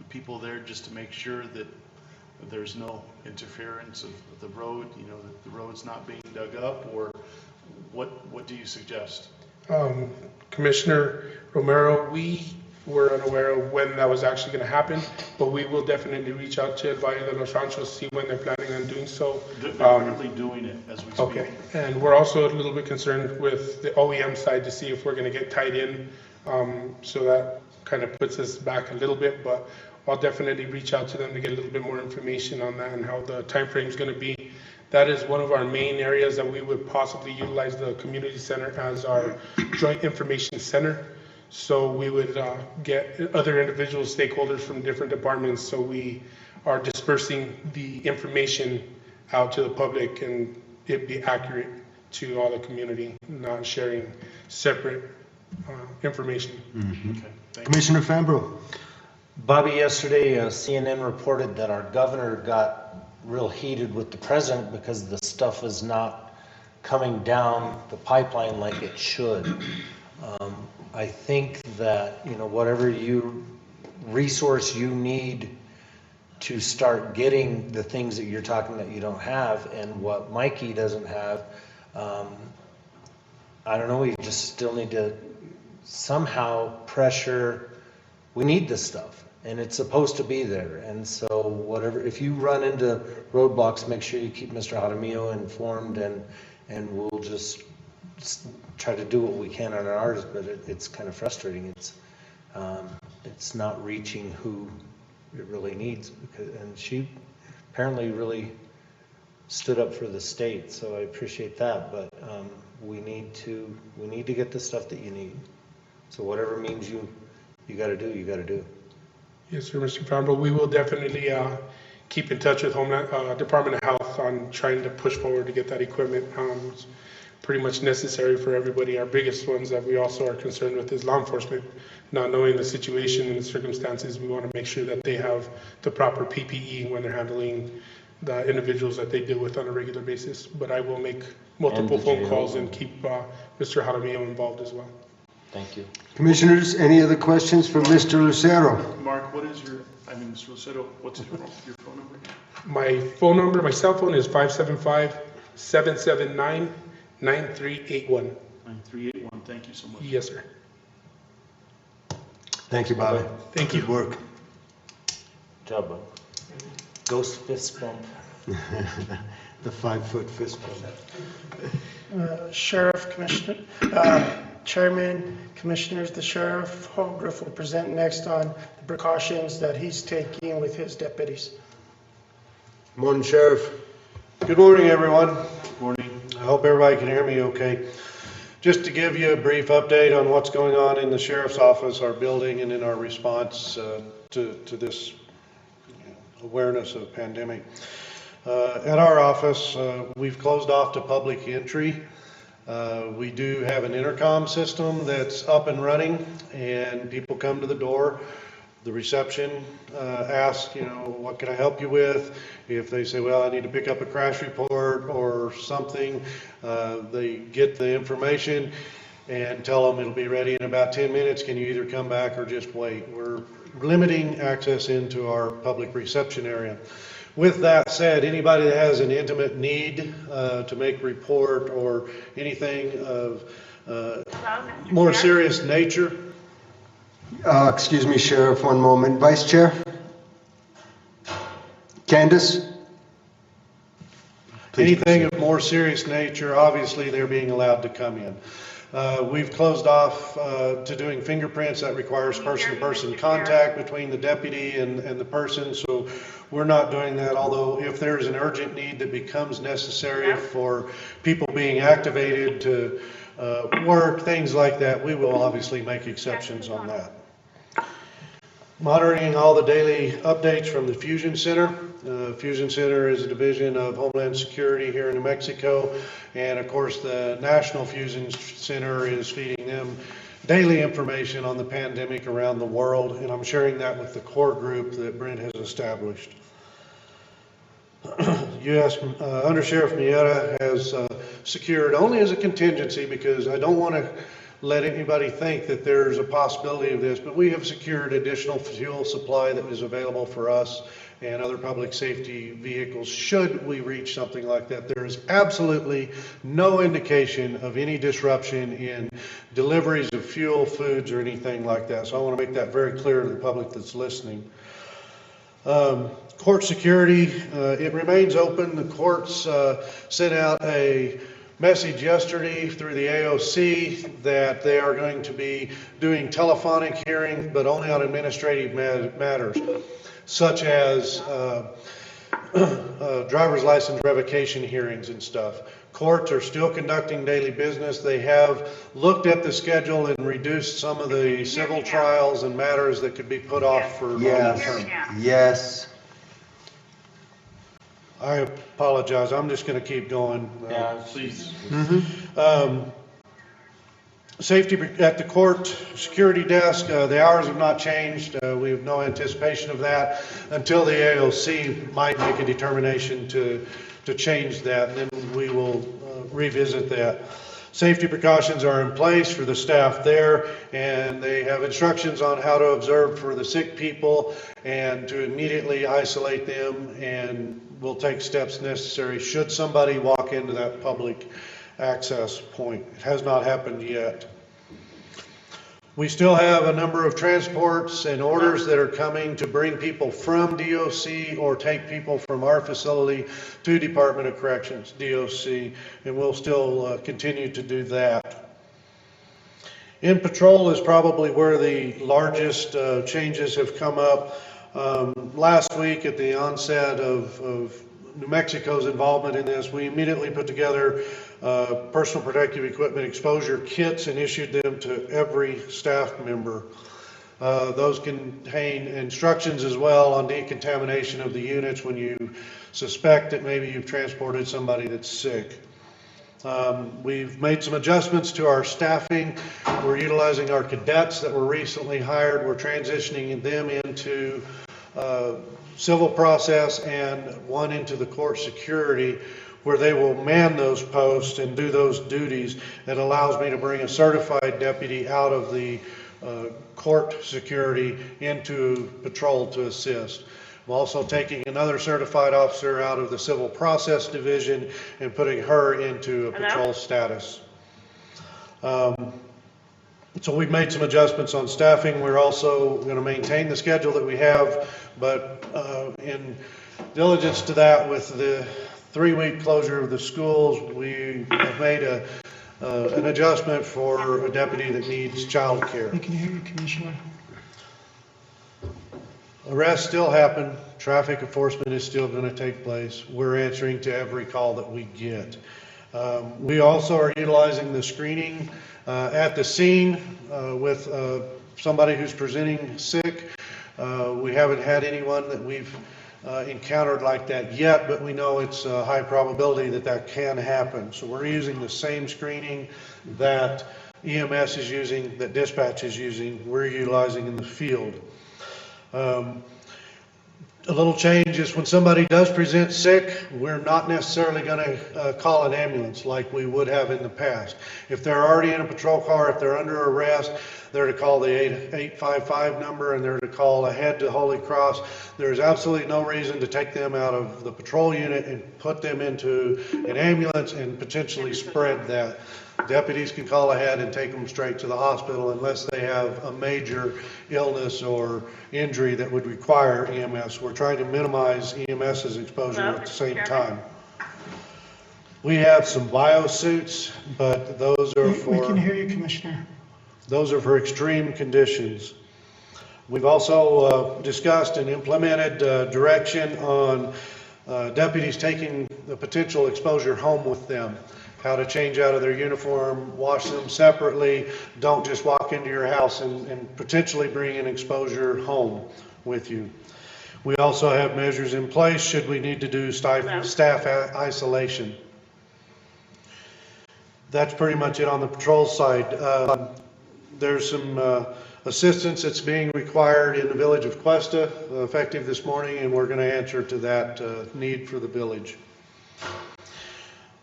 people there just to make sure that there's no interference of the road, that the road's not being dug up, or what do you suggest? Commissioner Romero, we were unaware of when that was actually going to happen, but we will definitely reach out to Valle de los Ranchos, see when they're planning on doing so. They're currently doing it as we speak. Okay, and we're also a little bit concerned with the OEM side to see if we're going to get tied in. So that kind of puts us back a little bit, but I'll definitely reach out to them to get a little bit more information on that and how the time frame is going to be. That is one of our main areas that we would possibly utilize the community center as our joint information center. So we would get other individual stakeholders from different departments, so we are dispersing the information out to the public and it be accurate to all the community, not sharing separate information. Okay, Commissioner Fambro. Bobby, yesterday CNN reported that our governor got real heated with the president because the stuff is not coming down the pipeline like it should. I think that, whatever resource you need to start getting the things that you're talking that you don't have and what Mikey doesn't have, I don't know, we just still need to somehow pressure, we need this stuff. And it's supposed to be there. And so whatever, if you run into roadblocks, make sure you keep Mr. Jaramillo informed, and we'll just try to do what we can on ours, but it's kind of frustrating. It's not reaching who it really needs, and she apparently really stood up for the state, so I appreciate that, but we need to get the stuff that you need. So whatever means you got to do, you got to do. Yes, sir, Mr. Fambro. We will definitely keep in touch with Homeland Department of Health on trying to push forward to get that equipment. It's pretty much necessary for everybody. Our biggest ones that we also are concerned with is law enforcement. Not knowing the situation and the circumstances, we want to make sure that they have the proper PPE when they're handling the individuals that they deal with on a regular basis. But I will make multiple phone calls and keep Mr. Jaramillo involved as well. Thank you. Commissioners, any other questions for Mr. Lucero? Mark, Mr. Lucero, what's your phone number? My cell phone is 575-779-9381. 9381, thank you so much. Yes, sir. Thank you, Bobby. Thank you. Good work. Good job, bud. Ghost fist bump. The 5-foot fist bump. Sheriff, Commissioner, Chairman, Commissioners, the Sheriff Holmgren will present next on the precautions that he's taking with his deputies. Morning, Sheriff. Good morning, everyone. Good morning. I hope everybody can hear me okay. Just to give you a brief update on what's going on in the Sheriff's Office, our building, and in our response to this awareness of pandemic. At our office, we've closed off to public entry. We do have an intercom system that's up and running, and people come to the door. The reception asks, what can I help you with? If they say, well, I need to pick up a crash report or something, they get the information and tell them it'll be ready in about 10 minutes. Can you either come back or just wait? We're limiting access into our public reception area. With that said, anybody that has an intimate need to make a report or anything of more serious nature. Excuse me, Sheriff, one moment. Vice Chair? Candace? Anything of more serious nature, obviously they're being allowed to come in. We've closed off to doing fingerprints. That requires person-to-person contact between the deputy and the person, so we're not doing that, although if there's an urgent need that becomes necessary for people being activated to work, things like that, we will obviously make exceptions on that. Monitoring all the daily updates from the Fusion Center. Fusion Center is a division of Homeland Security here in New Mexico, and of course the National Fusion Center is feeding them daily information on the pandemic around the world, and I'm sharing that with the core group that Brent has established. U.S. Under Sheriff Miera has secured, only as a contingency, because I don't want to let anybody think that there's a possibility of this, but we have secured additional fuel supply that is available for us and other public safety vehicles should we reach something like that. There is absolutely no indication of any disruption in deliveries of fuel, foods, or anything like that. So I want to make that very clear to the public that's listening. Court security, it remains open. The courts sent out a message yesterday through the AOC that they are going to be doing telephonic hearing, but only on administrative matters, such as driver's license revocation hearings and stuff. Courts are still conducting daily business. They have looked at the schedule and reduced some of the civil trials and matters that could be put off for long term. Yes. I apologize. I'm just going to keep going. Yeah, Please. Safety at the court security desk, the hours have not changed. We have no anticipation of that until the AOC might make a determination to change that, and then we will revisit that. Safety precautions are in place for the staff there, and they have instructions on how to observe for the sick people and to immediately isolate them, and will take steps necessary should somebody walk into that public access point. It has not happened yet. We still have a number of transports and orders that are coming to bring people from DOC or take people from our facility to Department of Corrections, DOC, and we'll still continue to do that. In patrol is probably where the largest changes have come up. Last week at the onset of New Mexico's involvement in this, we immediately put together personal protective equipment exposure kits and issued them to every staff member. Those contain instructions as well on decontamination of the units when you suspect that maybe you've transported somebody that's sick. We've made some adjustments to our staffing. We're utilizing our cadets that were recently hired. We're transitioning them into civil process and one into the court security, where they will man those posts and do those duties. It allows me to bring a certified deputy out of the court security into patrol to assist. I'm also taking another certified officer out of the civil process division and putting her into a patrol status. So we've made some adjustments on staffing. We're also going to maintain the schedule that we have, but in diligence to that, with the 3-week closure of the schools, we have made an adjustment for a deputy that needs child care. I can hear you, Commissioner. Arrests still happen. Traffic enforcement is still going to take place. We're answering to every call that we get. We also are utilizing the screening at the scene with somebody who's presenting sick. We haven't had anyone that we've encountered like that yet, but we know it's a high probability that that can happen. So we're using the same screening that EMS is using, that dispatch is using, we're utilizing in the field. A little change is when somebody does present sick, we're not necessarily going to call an ambulance like we would have in the past. If they're already in a patrol car, if they're under arrest, they're to call the 855 number, and they're to call ahead to Holy Cross. There's absolutely no reason to take them out of the patrol unit and put them into an ambulance and potentially spread that. Deputies can call ahead and take them straight to the hospital unless they have a major illness or injury that would require EMS. We're trying to minimize EMS's exposure at the same time. We have some biosuits, but those are for... We can hear you, Commissioner. Those are for extreme conditions. We've also discussed and implemented direction on deputies taking the potential exposure home with them. How to change out of their uniform, wash them separately. Don't just walk into your house and potentially bring an exposure home with you. We also have measures in place should we need to do staff isolation. That's pretty much it on the patrol side. There's some assistance that's being required in the village of Cuesta, effective this morning, and we're going to answer to that need for the village.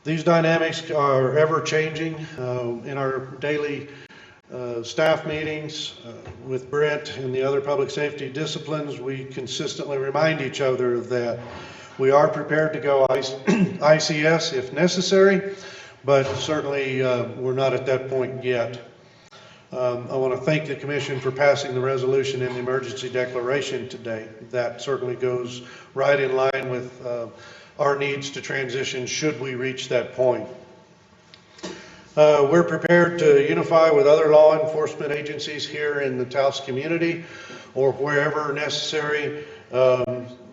These dynamics are ever changing in our daily staff meetings with Brent and the other public safety disciplines, we consistently remind each other that we are prepared to go ICS if necessary, but certainly we're not at that point yet. I want to thank the Commission for passing the resolution in the emergency declaration today. That certainly goes right in line with our needs to transition should we reach that point. We're prepared to unify with other law enforcement agencies here in the Taos community or wherever necessary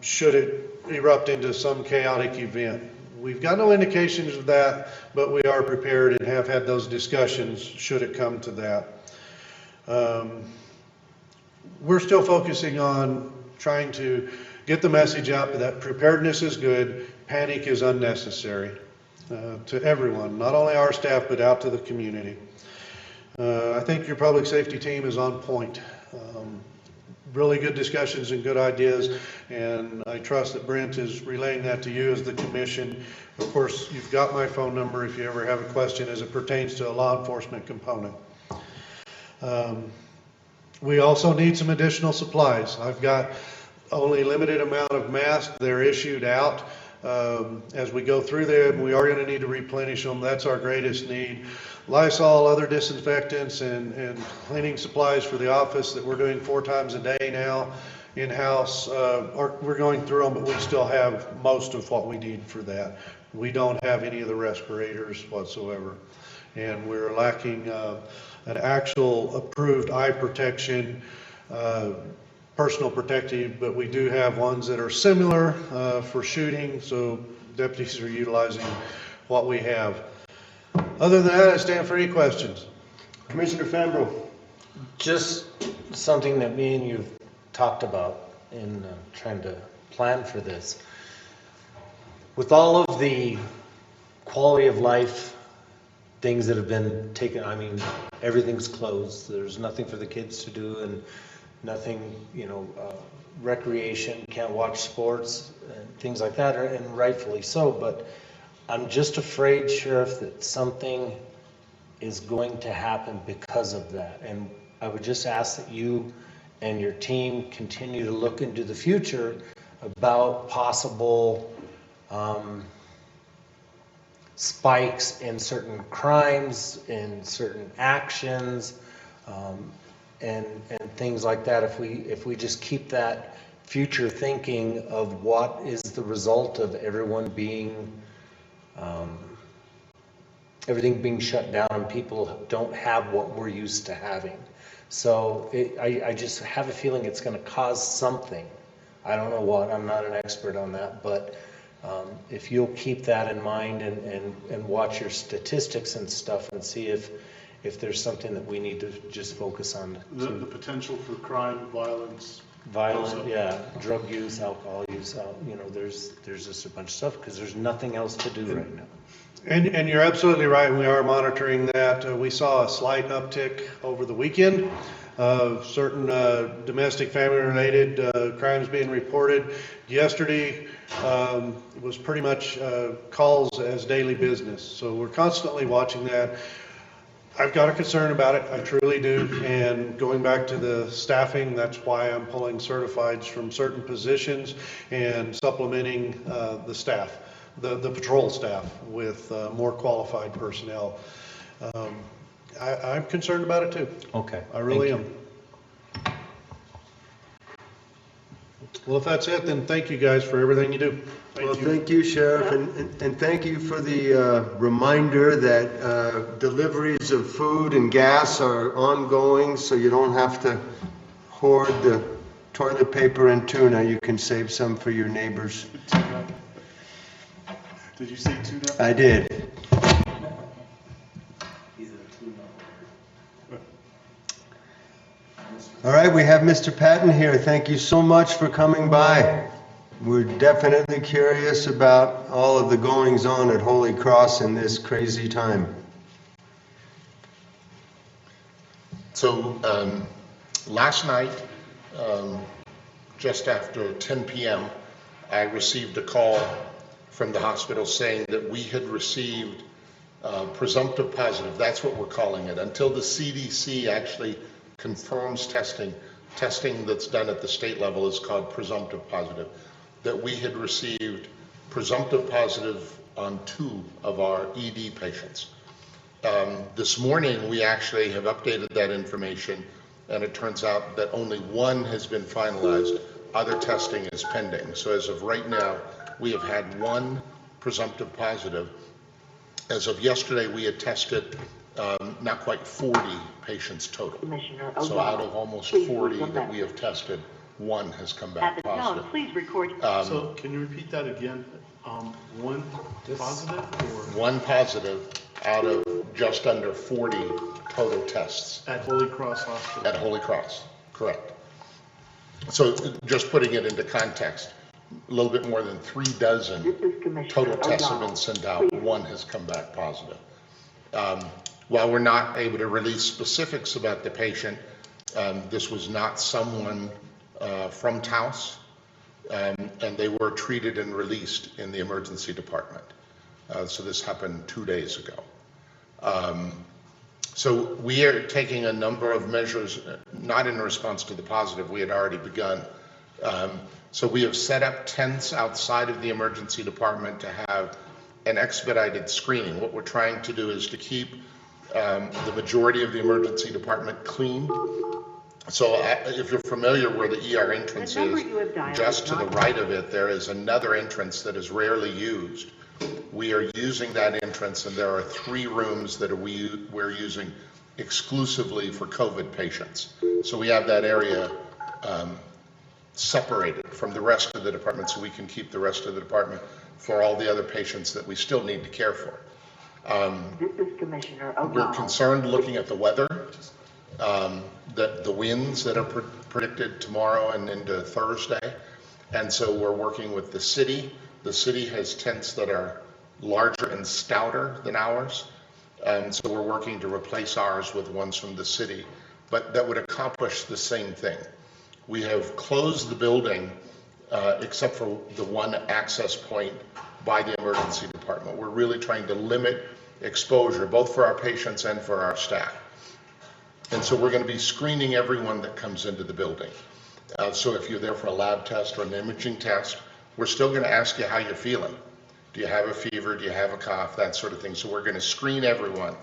should it erupt into some chaotic event. We've got no indications of that, but we are prepared and have had those discussions should it come to that. We're still focusing on trying to get the message out that preparedness is good, panic is unnecessary to everyone, not only our staff, but out to the community. I think your public safety team is on point. Really good discussions and good ideas, and I trust that Brent is relaying that to you as the Commission. Of course, you've got my phone number if you ever have a question as it pertains to a law enforcement component. We also need some additional supplies. I've got only a limited amount of masks. They're issued out. As we go through them, we are going to need to replenish them. That's our greatest need. Lysol, other disinfectants, and cleaning supplies for the office that we're doing 4 times a day now in-house. We're going through them, but we still have most of what we need for that. We don't have any of the respirators whatsoever. And we're lacking an actual approved eye protection, personal protective, but we do have ones that are similar for shooting, so deputies are utilizing what we have. Other than that, I stand for any questions. Commissioner Fambro. Just something that me and you've talked about in trying to plan for this. With all of the quality of life things that have been taken, I mean, everything's closed. There's nothing for the kids to do and nothing, recreation, can't watch sports and things like that, and rightfully so. But I'm just afraid, Sheriff, that something is going to happen because of that. And I would just ask that you and your team continue to look into the future about possible spikes in certain crimes, in certain actions, and things like that. If we just keep that future thinking of what is the result of everyone being everything being shut down and people don't have what we're used to having. So I just have a feeling it's going to cause something. I don't know what, I'm not an expert on that, but if you'll keep that in mind and watch your statistics and stuff and see if there's something that we need to just focus on. The potential for crime, violence. Violent, yeah, drug use, alcohol use, there's just a bunch of stuff because there's nothing else to do right now. And you're absolutely right, we are monitoring that. We saw a slight uptick over the weekend of certain domestic family-related crimes being reported. Yesterday was pretty much calls as daily business, so we're constantly watching that. I've got a concern about it, I truly do, and going back to the staffing, that's why I'm pulling certifieds from certain positions and supplementing the staff, the patrol staff with more qualified personnel. I'm concerned about it too. Okay. I really am. Well, if that's it, then thank you guys for everything you do. Thank you, Sheriff, and thank you for the reminder that deliveries of food and gas are ongoing, so you don't have to hoard the toilet paper and tuna. You can save some for your neighbors. Did you say tuna? I did. All right, we have Mr. Patton here. Thank you so much for coming by. We're definitely curious about all of the goings on at Holy Cross in this crazy time. So last night, just after 10 p.m., I received a call from the hospital saying that we had received presumptive positive, that's what we're calling it. Until the CDC actually confirms testing that's done at the state level is called presumptive positive, that we had received presumptive positive on 2 of our ED patients. This morning, we actually have updated that information, and it turns out that only 1 has been finalized. Other testing is pending. So as of right now, we have had 1 presumptive positive. As of yesterday, we had tested not quite 40 patients total. So out of almost 40 that we have tested, 1 has come back positive. Please record. So can you repeat that again? 1 positive or? 1 positive out of just under 40 total tests. At Holy Cross Hospital? At Holy Cross, correct. So just putting it into context, a little bit more than 3 dozen total tests have been sent out. 1 has come back positive. While we're not able to release specifics about the patient, this was not someone from Taos, and they were treated and released in the emergency department. So this happened 2 days ago. So we are taking a number of measures, not in response to the positive, we had already begun. So we have set up tents outside of the emergency department to have an expedited screening. What we're trying to do is to keep the majority of the emergency department clean. So if you're familiar where the ER entrance is, just to the right of it, there is another entrance that is rarely used. We are using that entrance, and there are 3 rooms that we're using exclusively for COVID patients. So we have that area separated from the rest of the department so we can keep the rest of the department for all the other patients that we still need to care for. This is Commissioner O'Donnell. We're concerned looking at the weather, the winds that are predicted tomorrow and into Thursday. And so we're working with the city. The city has tents that are larger and stouter than ours. So we're working to replace ours with ones from the city, but that would accomplish the same thing. We have closed the building except for the 1 access point by the emergency department. We're really trying to limit exposure, both for our patients and for our staff. And so we're going to be screening everyone that comes into the building. So if you're there for a lab test or an imaging test, we're still going to ask you how you're feeling. Do you have a fever? Do you have a cough? That sort of thing. So we're going to screen everyone.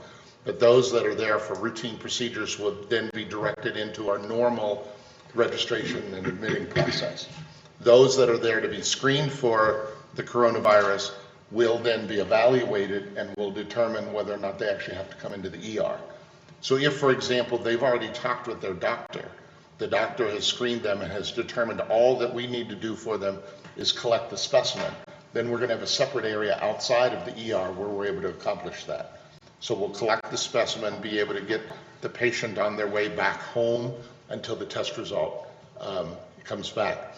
But those that are there for routine procedures will then be directed into our normal registration and admitting process. Those that are there to be screened for the coronavirus will then be evaluated and will determine whether or not they actually have to come into the ER. So if, for example, they've already talked with their doctor, the doctor has screened them and has determined all that we need to do for them is collect the specimen, then we're going to have a separate area outside of the ER where we're able to accomplish that. So we'll collect the specimen, be able to get the patient on their way back home until the test result comes back.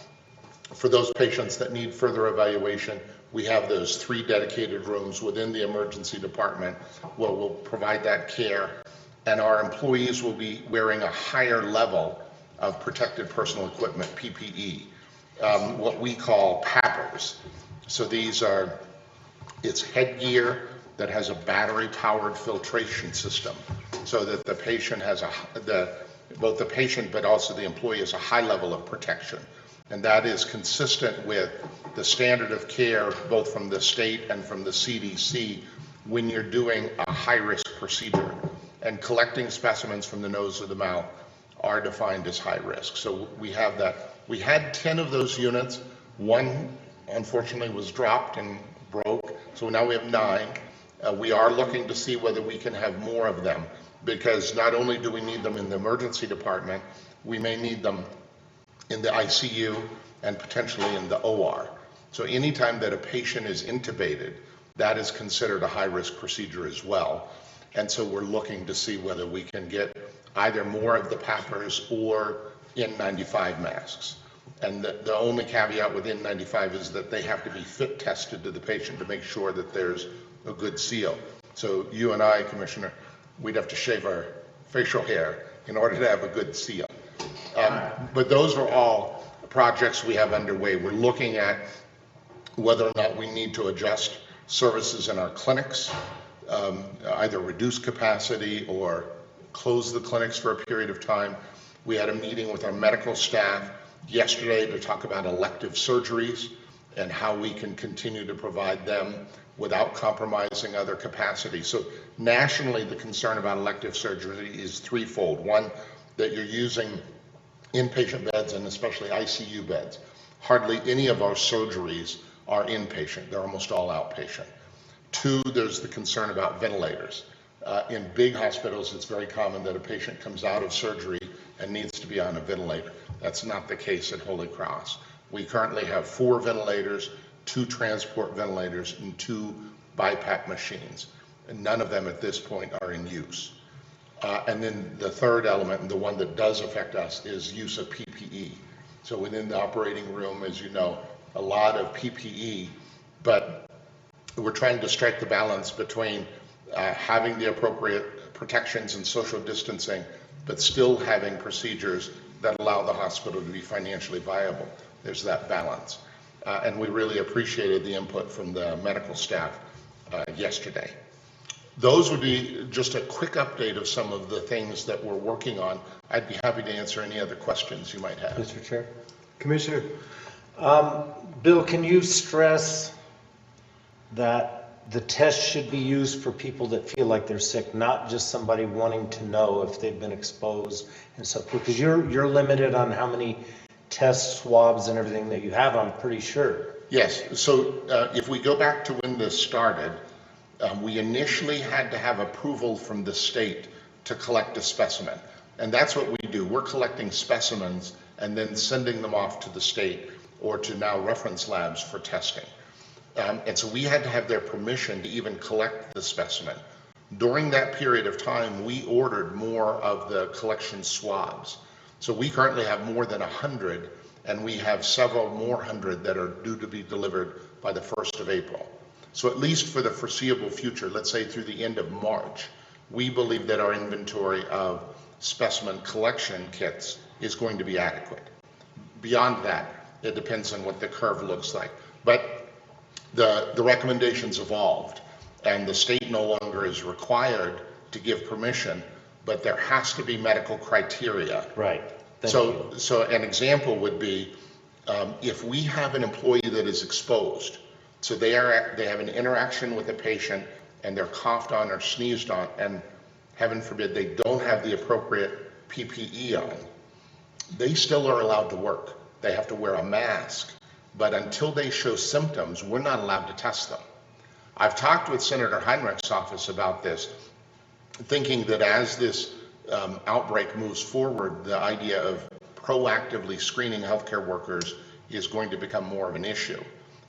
For those patients that need further evaluation, we have those 3 dedicated rooms within the emergency department where we'll provide that care, and our employees will be wearing a higher level of protected personal equipment, PPE, what we call PAPRs. So it's headgear that has a battery-powered filtration system so that the patient has both the patient but also the employee has a high level of protection. And that is consistent with the standard of care both from the state and from the CDC when you're doing a high-risk procedure. And collecting specimens from the nose or the mouth are defined as high risk. So we have that. We had 10 of those units. 1, unfortunately, was dropped and broke. So now we have 9. We are looking to see whether we can have more of them, because not only do we need them in the emergency department, we may need them in the ICU and potentially in the OR. So anytime that a patient is intubated, that is considered a high-risk procedure as well. And so we're looking to see whether we can get either more of the PAPRs or N95 masks. And the only caveat with N95 is that they have to be fit tested to the patient to make sure that there's a good seal. So you and I, Commissioner, we'd have to shave our facial hair in order to have a good seal. But those are all projects we have underway. We're looking at whether or not we need to adjust services in our clinics. either reduce capacity or close the clinics for a period of time. We had a meeting with our medical staff yesterday to talk about elective surgeries and how we can continue to provide them without compromising other capacity. So nationally, the concern about elective surgery is threefold. One, that you're using inpatient beds and especially ICU beds. Hardly any of our surgeries are inpatient. They're almost all outpatient. Two, there's the concern about ventilators. In big hospitals, it's very common that a patient comes out of surgery and needs to be on a ventilator. That's not the case at Holy Cross. We currently have 4 ventilators, 2 transport ventilators, and 2 BiPAP machines. And none of them at this point are in use. And then the third element, and the one that does affect us, is use of PPE. So within the operating room, as you know, a lot of PPE, but we're trying to strike the balance between having the appropriate protections and social distancing, but still having procedures that allow the hospital to be financially viable. There's that balance. And we really appreciated the input from the medical staff yesterday. Those would be just a quick update of some of the things that we're working on. I'd be happy to answer any other questions you might have. Mr. Chair. Commissioner. Bill, can you stress that the test should be used for people that feel like they're sick, not just somebody wanting to know if they've been exposed and so forth? Because you're limited on how many tests, swabs, and everything that you have, I'm pretty sure. Yes. So if we go back to when this started, we initially had to have approval from the state to collect a specimen. And that's what we do. We're collecting specimens and then sending them off to the state or to now reference labs for testing. And so we had to have their permission to even collect the specimen. During that period of time, we ordered more of the collection swabs. So we currently have more than 100, and we have several more hundred that are due to be delivered by the 1st of April. So at least for the foreseeable future, let's say through the end of March, we believe that our inventory of specimen collection kits is going to be adequate. Beyond that, it depends on what the curve looks like. But the recommendations evolved, and the state no longer is required to give permission, but there has to be medical criteria. Right. So an example would be if we have an employee that is exposed, so they have an interaction with a patient and they're coughed on or sneezed on, and heaven forbid they don't have the appropriate PPE on, they still are allowed to work. They have to wear a mask, but until they show symptoms, we're not allowed to test them. I've talked with Senator Heinrich's office about this, thinking that as this outbreak moves forward, the idea of proactively screening healthcare workers is going to become more of an issue.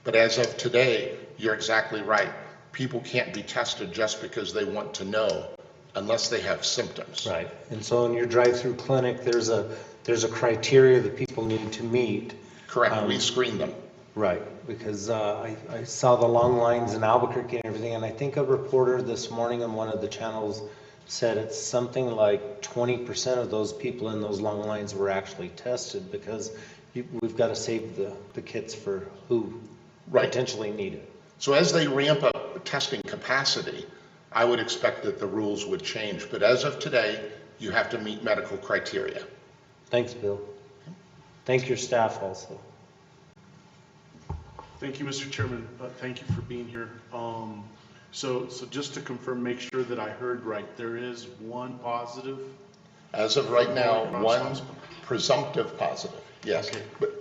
But as of today, you're exactly right. People can't be tested just because they want to know unless they have symptoms. Right. And so in your drive-through clinic, there's a criteria that people need to meet. Correct. We screen them. Right. Because I saw the long lines in Albuquerque and everything, and I think a reporter this morning on one of the channels said it's something like 20% of those people in those long lines were actually tested, because we've got to save the kits for who potentially need it. So as they ramp up testing capacity, I would expect that the rules would change. But as of today, you have to meet medical criteria. Thanks, Bill. Thank your staff also. Thank you, Mr. Chairman. Thank you for being here. So just to confirm, make sure that I heard right, there is one positive? As of right now, one presumptive positive, yes. Okay. But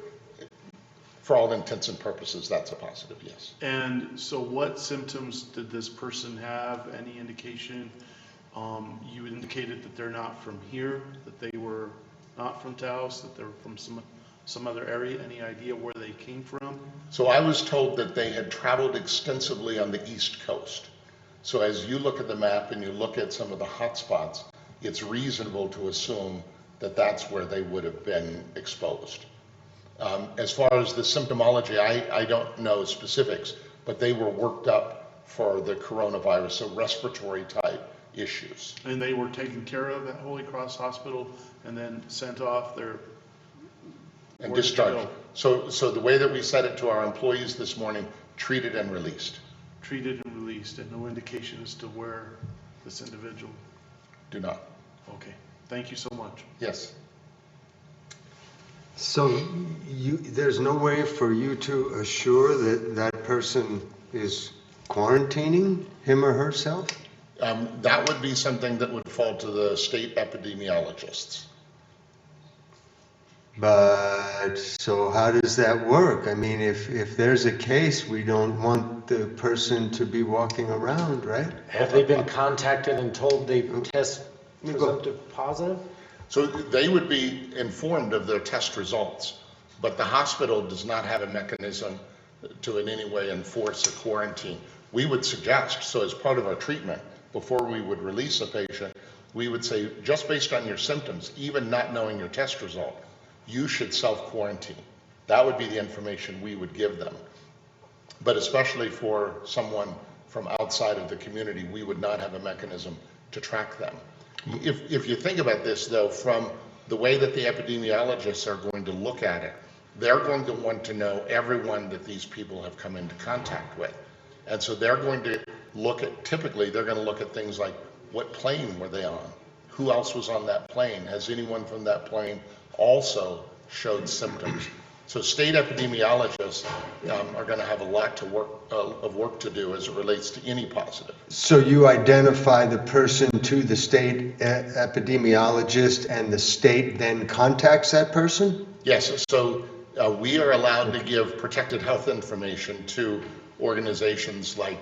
for all intents and purposes, that's a positive, yes. And so what symptoms did this person have? Any indication? You indicated that they're not from here, that they were not from Taos, that they were from some other area. Any idea where they came from? So I was told that they had traveled extensively on the East Coast. So as you look at the map and you look at some of the hot spots, it's reasonable to assume that that's where they would have been exposed. As far as the symptomology, I don't know specifics, but they were worked up for the coronavirus, so respiratory type issues. And they were taken care of at Holy Cross Hospital and then sent off And discharged. So the way that we said it to our employees this morning, treated and released. treated and released, and no indication as to where this individual? Do not. Okay, thank you so much. Yes. So there's no way for you to assure that that person is quarantining him or herself? That would be something that would fall to the state epidemiologists. But, so how does that work? I mean, if there's a case, we don't want the person to be walking around, right? Have they been contacted and told they test presumptive positive? So they would be informed of their test results, but the hospital does not have a mechanism to in any way enforce a quarantine. We would suggest, so as part of our treatment, before we would release a patient, we would say, just based on your symptoms, even not knowing your test result, you should self-quarantine. That would be the information we would give them. But especially for someone from outside of the community, we would not have a mechanism to track them. If you think about this, though, from the way that the epidemiologists are going to look at it, they're going to want to know everyone that these people have come into contact with. And so they're going to look at, typically, they're going to look at things like, what plane were they on? Who else was on that plane? Has anyone from that plane also showed symptoms? So state epidemiologists are going to have a lot of work to do as it relates to any positive. So you identify the person to the state epidemiologist and the state then contacts that person? Yes, so we are allowed to give protected health information to organizations like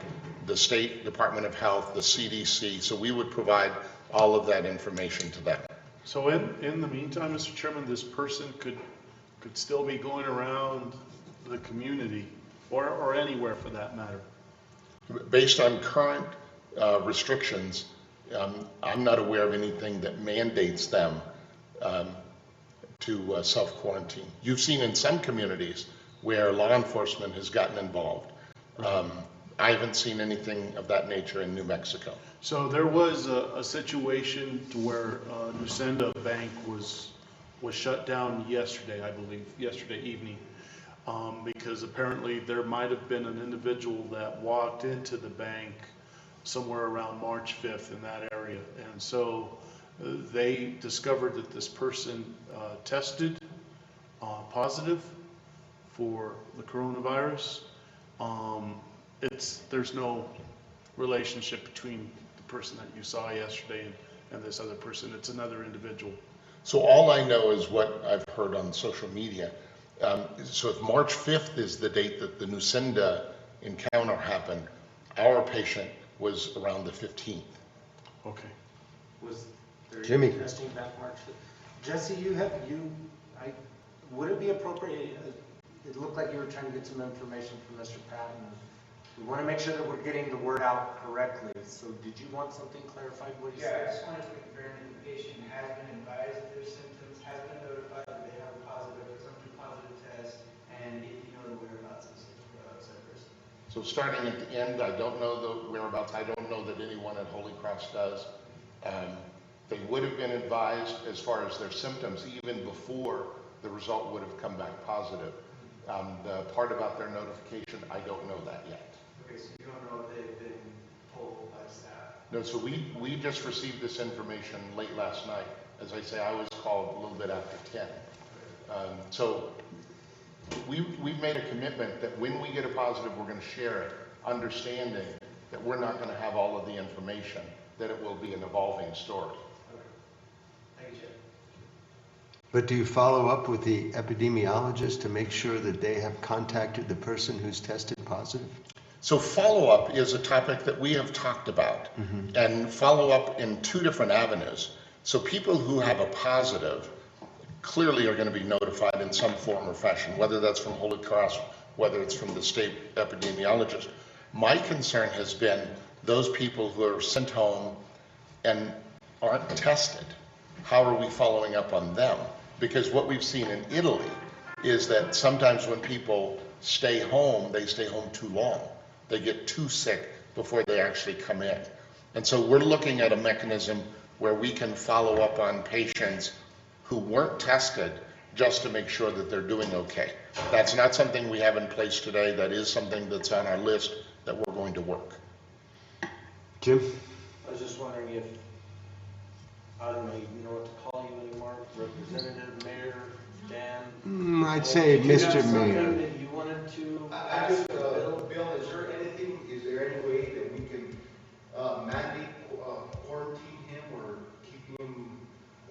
the State Department of Health, the CDC, so we would provide all of that information to them. So in the meantime, Mr. Chairman, this person could still be going around the community or anywhere for that matter? Based on current restrictions, I'm not aware of anything that mandates them to self-quarantine. You've seen in some communities where law enforcement has gotten involved. I haven't seen anything of that nature in New Mexico. So there was a situation to where Nusenda Bank was shut down yesterday, I believe, yesterday evening, because apparently there might have been an individual that walked into the bank somewhere around March 5th in that area. And so they discovered that this person tested positive for the coronavirus. There's no relationship between the person that you saw yesterday and this other person. It's another individual. So all I know is what I've heard on social media. So if March 5th is the date that the Nusenda encounter happened, our patient was around the 15th. Okay. Was there Jimmy. testing back March 5th? Jesse, would it be appropriate, it looked like you were trying to get some information from Mr. Patton. We want to make sure that we're getting the word out correctly. So did you want something clarified? What he said? I just wanted to confirm that the patient has been advised of their symptoms, has been notified that they have a presumptive positive test, and if you know the whereabouts of said person. So starting at the end, I don't know the whereabouts. I don't know that anyone at Holy Cross does. They would have been advised as far as their symptoms even before the result would have come back positive. The part about their notification, I don't know that yet. Okay, so you don't know if they've been told by staff? No, so we just received this information late last night. As I say, I was called a little bit after 10. So we've made a commitment that when we get a positive, we're going to share it, understanding that we're not going to have all of the information, that it will be an evolving story. Thank you, Chair. But do you follow up with the epidemiologist to make sure that they have contacted the person who's tested positive? So follow-up is a topic that we have talked about, and follow-up in two different avenues. So people who have a positive clearly are going to be notified in some form or fashion, whether that's from Holy Cross, whether it's from the state epidemiologist. My concern has been those people who are sent home and aren't tested. How are we following up on them? Because what we've seen in Italy is that sometimes when people stay home, they stay home too long. They get too sick before they actually come in. And so we're looking at a mechanism where we can follow up on patients who weren't tested just to make sure that they're doing okay. That's not something we have in place today. That is something that's on our list that we're going to work. Jim? I was just wondering if, I don't know, you know what to call you anymore, Representative, Mayor, Dan? I'd say Did you have Mr. something Mayor. that you wanted to I ask just, Bill? Bill, is there any way that we can mandate quarantine him or keep him,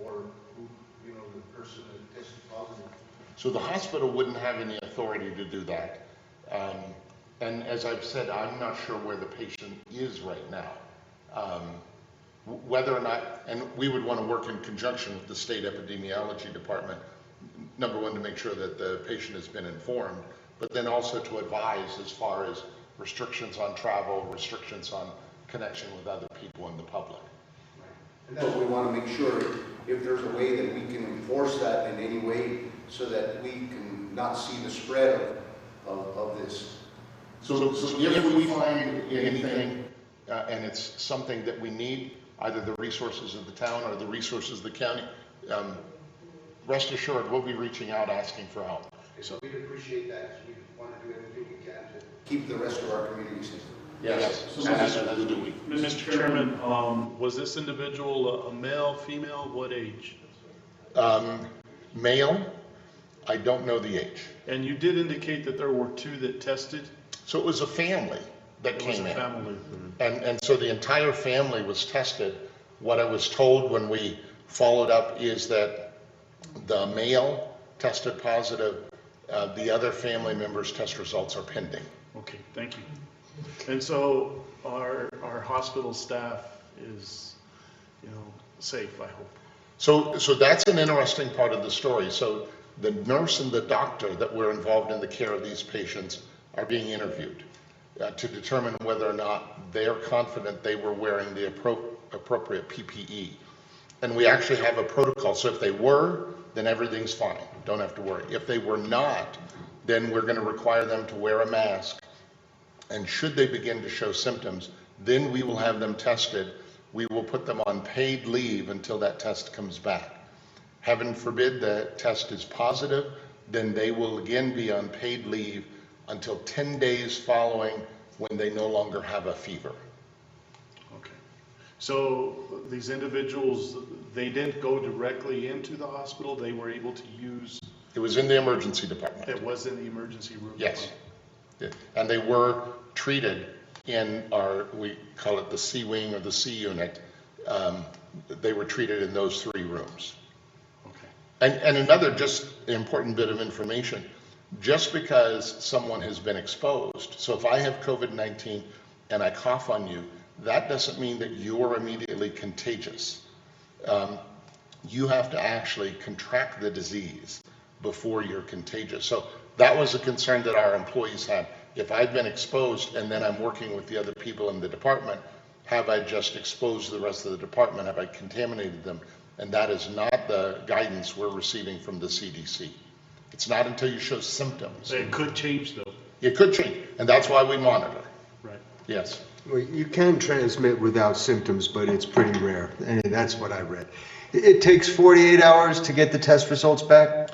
or, you know, the person that tested positive? So the hospital wouldn't have any authority to do that. And as I've said, I'm not sure where the patient is right now. Whether or not, and we would want to work in conjunction with the state epidemiology department, number one, to make sure that the patient has been informed, but then also to advise as far as restrictions on travel, restrictions on connection with other people in the public. And that's what we want to make sure, if there's a way that we can enforce that in any way so that we can not see the spread of this. So if we find anything, and it's something that we need, either the resources of the town or the resources of the county, rest assured, we'll be reaching out asking for help. So we'd appreciate that. We want to do everything we can to keep the rest of our community safe. Yes, So, as do we. Mr. Chairman, was this individual a male, female, what age? Male, I don't know the age. And you did indicate that there were 2 that tested? So it was a family that came in. It was a family. And so the entire family was tested. What I was told when we followed up is that the male tested positive, the other family members' test results are pending. Okay, thank you. And so our hospital staff is, safe, I hope. So that's an interesting part of the story. So the nurse and the doctor that were involved in the care of these patients are being interviewed to determine whether or not they're confident they were wearing the appropriate PPE. And we actually have a protocol. So if they were, then everything's fine. Don't have to worry. If they were not, then we're going to require them to wear a mask. And should they begin to show symptoms, then we will have them tested. We will put them on paid leave until that test comes back. Heaven forbid the test is positive, then they will again be on paid leave until 10 days following when they no longer have a fever. Okay. So these individuals, they didn't go directly into the hospital, they were able to use? It was in the emergency department. It was in the emergency room? Yes. Yeah. And they were treated in our, we call it the C wing or the C unit. They were treated in those 3 rooms. Okay. And another just important bit of information, just because someone has been exposed, so if I have COVID-19 and I cough on you, that doesn't mean that you're immediately contagious. You have to actually contract the disease before you're contagious. So that was a concern that our employees had. If I've been exposed and then I'm working with the other people in the department, have I just exposed the rest of the department? Have I contaminated them? And that is not the guidance we're receiving from the CDC. It's not until you show symptoms. It could change though. It could change, and that's why we monitor. Right. Yes. Well, you can transmit without symptoms, but it's pretty rare, and that's what I read. It takes 48 hours to get the test results back?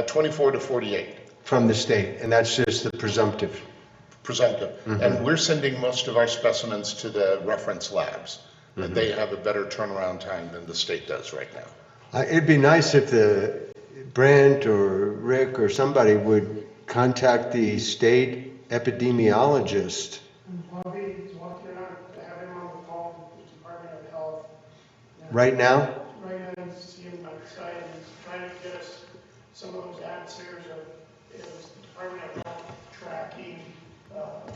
24 to 48. From the state, and that's just the presumptive? Presumptive. Mm-hmm. And we're sending most of our specimens to the reference labs. Mm-hmm. They have a better turnaround time than the state does right now. It'd be nice if the Brent or Rick or somebody would contact the state epidemiologist. Bobby is walking around, I have him on the phone with the Department of Health. Right now? Right now, you see him outside, and he's trying to get us some of those answers of, it was the Department of Health tracking,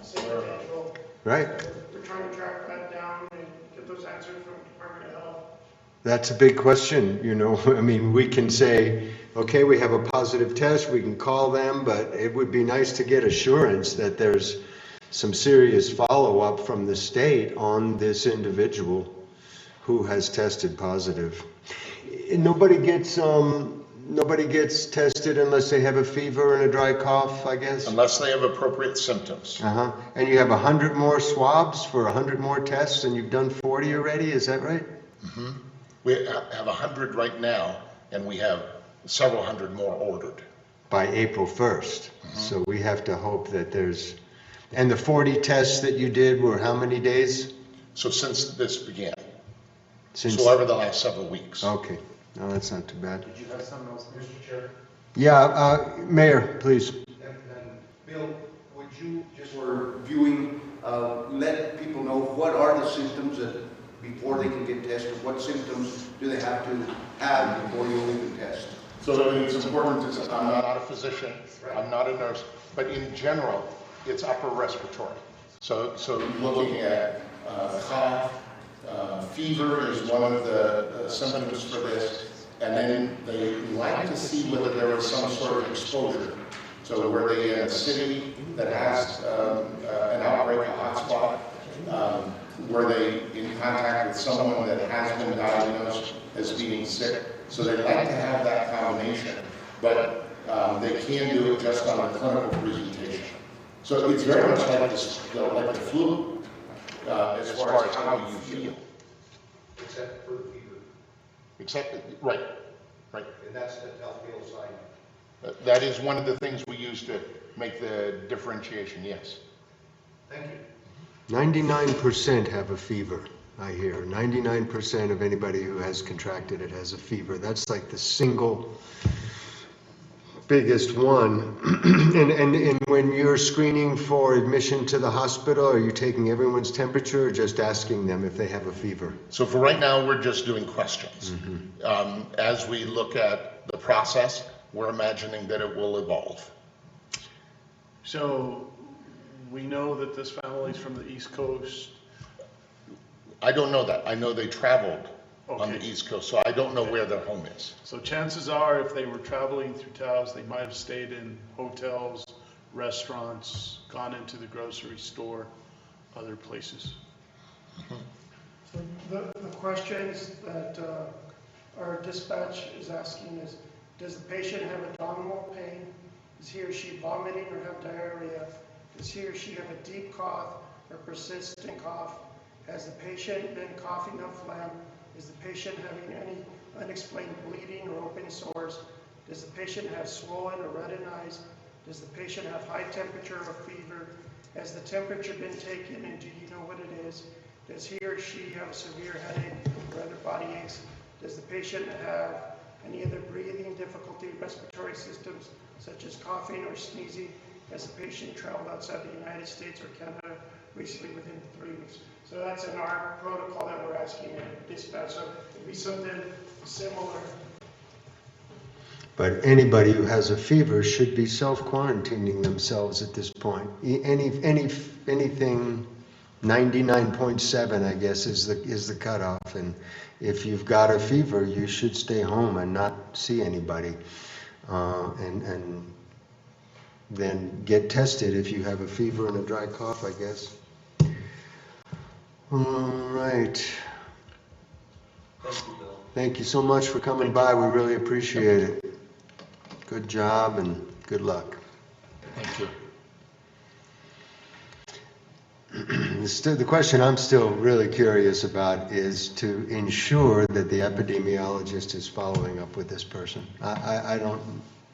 single. Right. We're trying to track that down and get those answers from the Department of Health. That's a big question, I mean, we can say, okay, we have a positive test, we can call them, but it would be nice to get assurance that there's some serious follow-up from the state on this individual who has tested positive. Nobody gets tested unless they have a fever and a dry cough, I guess? Unless they have appropriate symptoms. Uh-huh. And you have 100 more swabs for 100 more tests, and you've done 40 already, is that right? Mm-hmm. We have 100 right now, and we have several hundred more ordered. By April 1st. Mm-hmm. So we have to hope that there's, And the 40 tests that you did were how many days? So since this began, Since? so over the last several weeks. Okay, no, that's not too bad. Did you have something else, Mr. Chair? Yeah, Mayor, please. And Bill, would you, just for viewing, let people know what are the symptoms that, before they can get tested, what symptoms do they have to have before you even test? So it's important to, I'm not a physician, I'm not a nurse, but in general, it's upper respiratory. So looking at cough, fever is one of the symptoms for this, and then they like to see whether there was some sort of exposure. So were they in a city that has an outbreak, a hotspot? Were they in contact with someone that has been diagnosed as being sick? So they like to have that combination, but they can do it just on a clinical presentation. So it's very much like the flu, as far as how you feel. Except for the fever. Right. And that's the telltale sign. That is one of the things we use to make the differentiation, yes. Thank you. 99% have a fever, I hear. 99% of anybody who has contracted it has a fever. That's like the single biggest one. And when you're screening for admission to the hospital, are you taking everyone's temperature or just asking them if they have a fever? So for right now, we're just doing questions. As we look at the process, we're imagining that it will evolve. So we know that this family's from the East Coast. I don't know that. I know they traveled on the Okay. East Coast, so I don't know where their home is. So chances are, if they were traveling through Taos, they might have stayed in hotels, restaurants, gone into the grocery store, other places. So the questions that our dispatch is asking is, does the patient have abdominal pain? Is he or she vomiting or have diarrhea? Does he or she have a deep cough or persistent cough? Has the patient been coughing up phlegm? Is the patient having any unexplained bleeding or open sores? Does the patient have swollen or reddened eyes? Does the patient have high temperature or fever? Has the temperature been taken and do you know what it is? Does he or she have a severe headache or other body aches? Does the patient have any other breathing difficulty, respiratory systems, such as coughing or sneezing? Has the patient traveled outside the United States or Canada recently within 3 weeks? So that's in our protocol that we're asking dispatch. So it'd be something similar. But anybody who has a fever should be self-quarantining themselves at this point. Anything 99.7, I guess, is the cutoff. And if you've got a fever, you should stay home and not see anybody. And then get tested if you have a fever and a dry cough, I guess. All right. Thank you, Bill. Thank you so much for coming by. We really appreciate it. Good job and good luck. Thank you. The question I'm still really curious about is to ensure that the epidemiologist is following up with this person.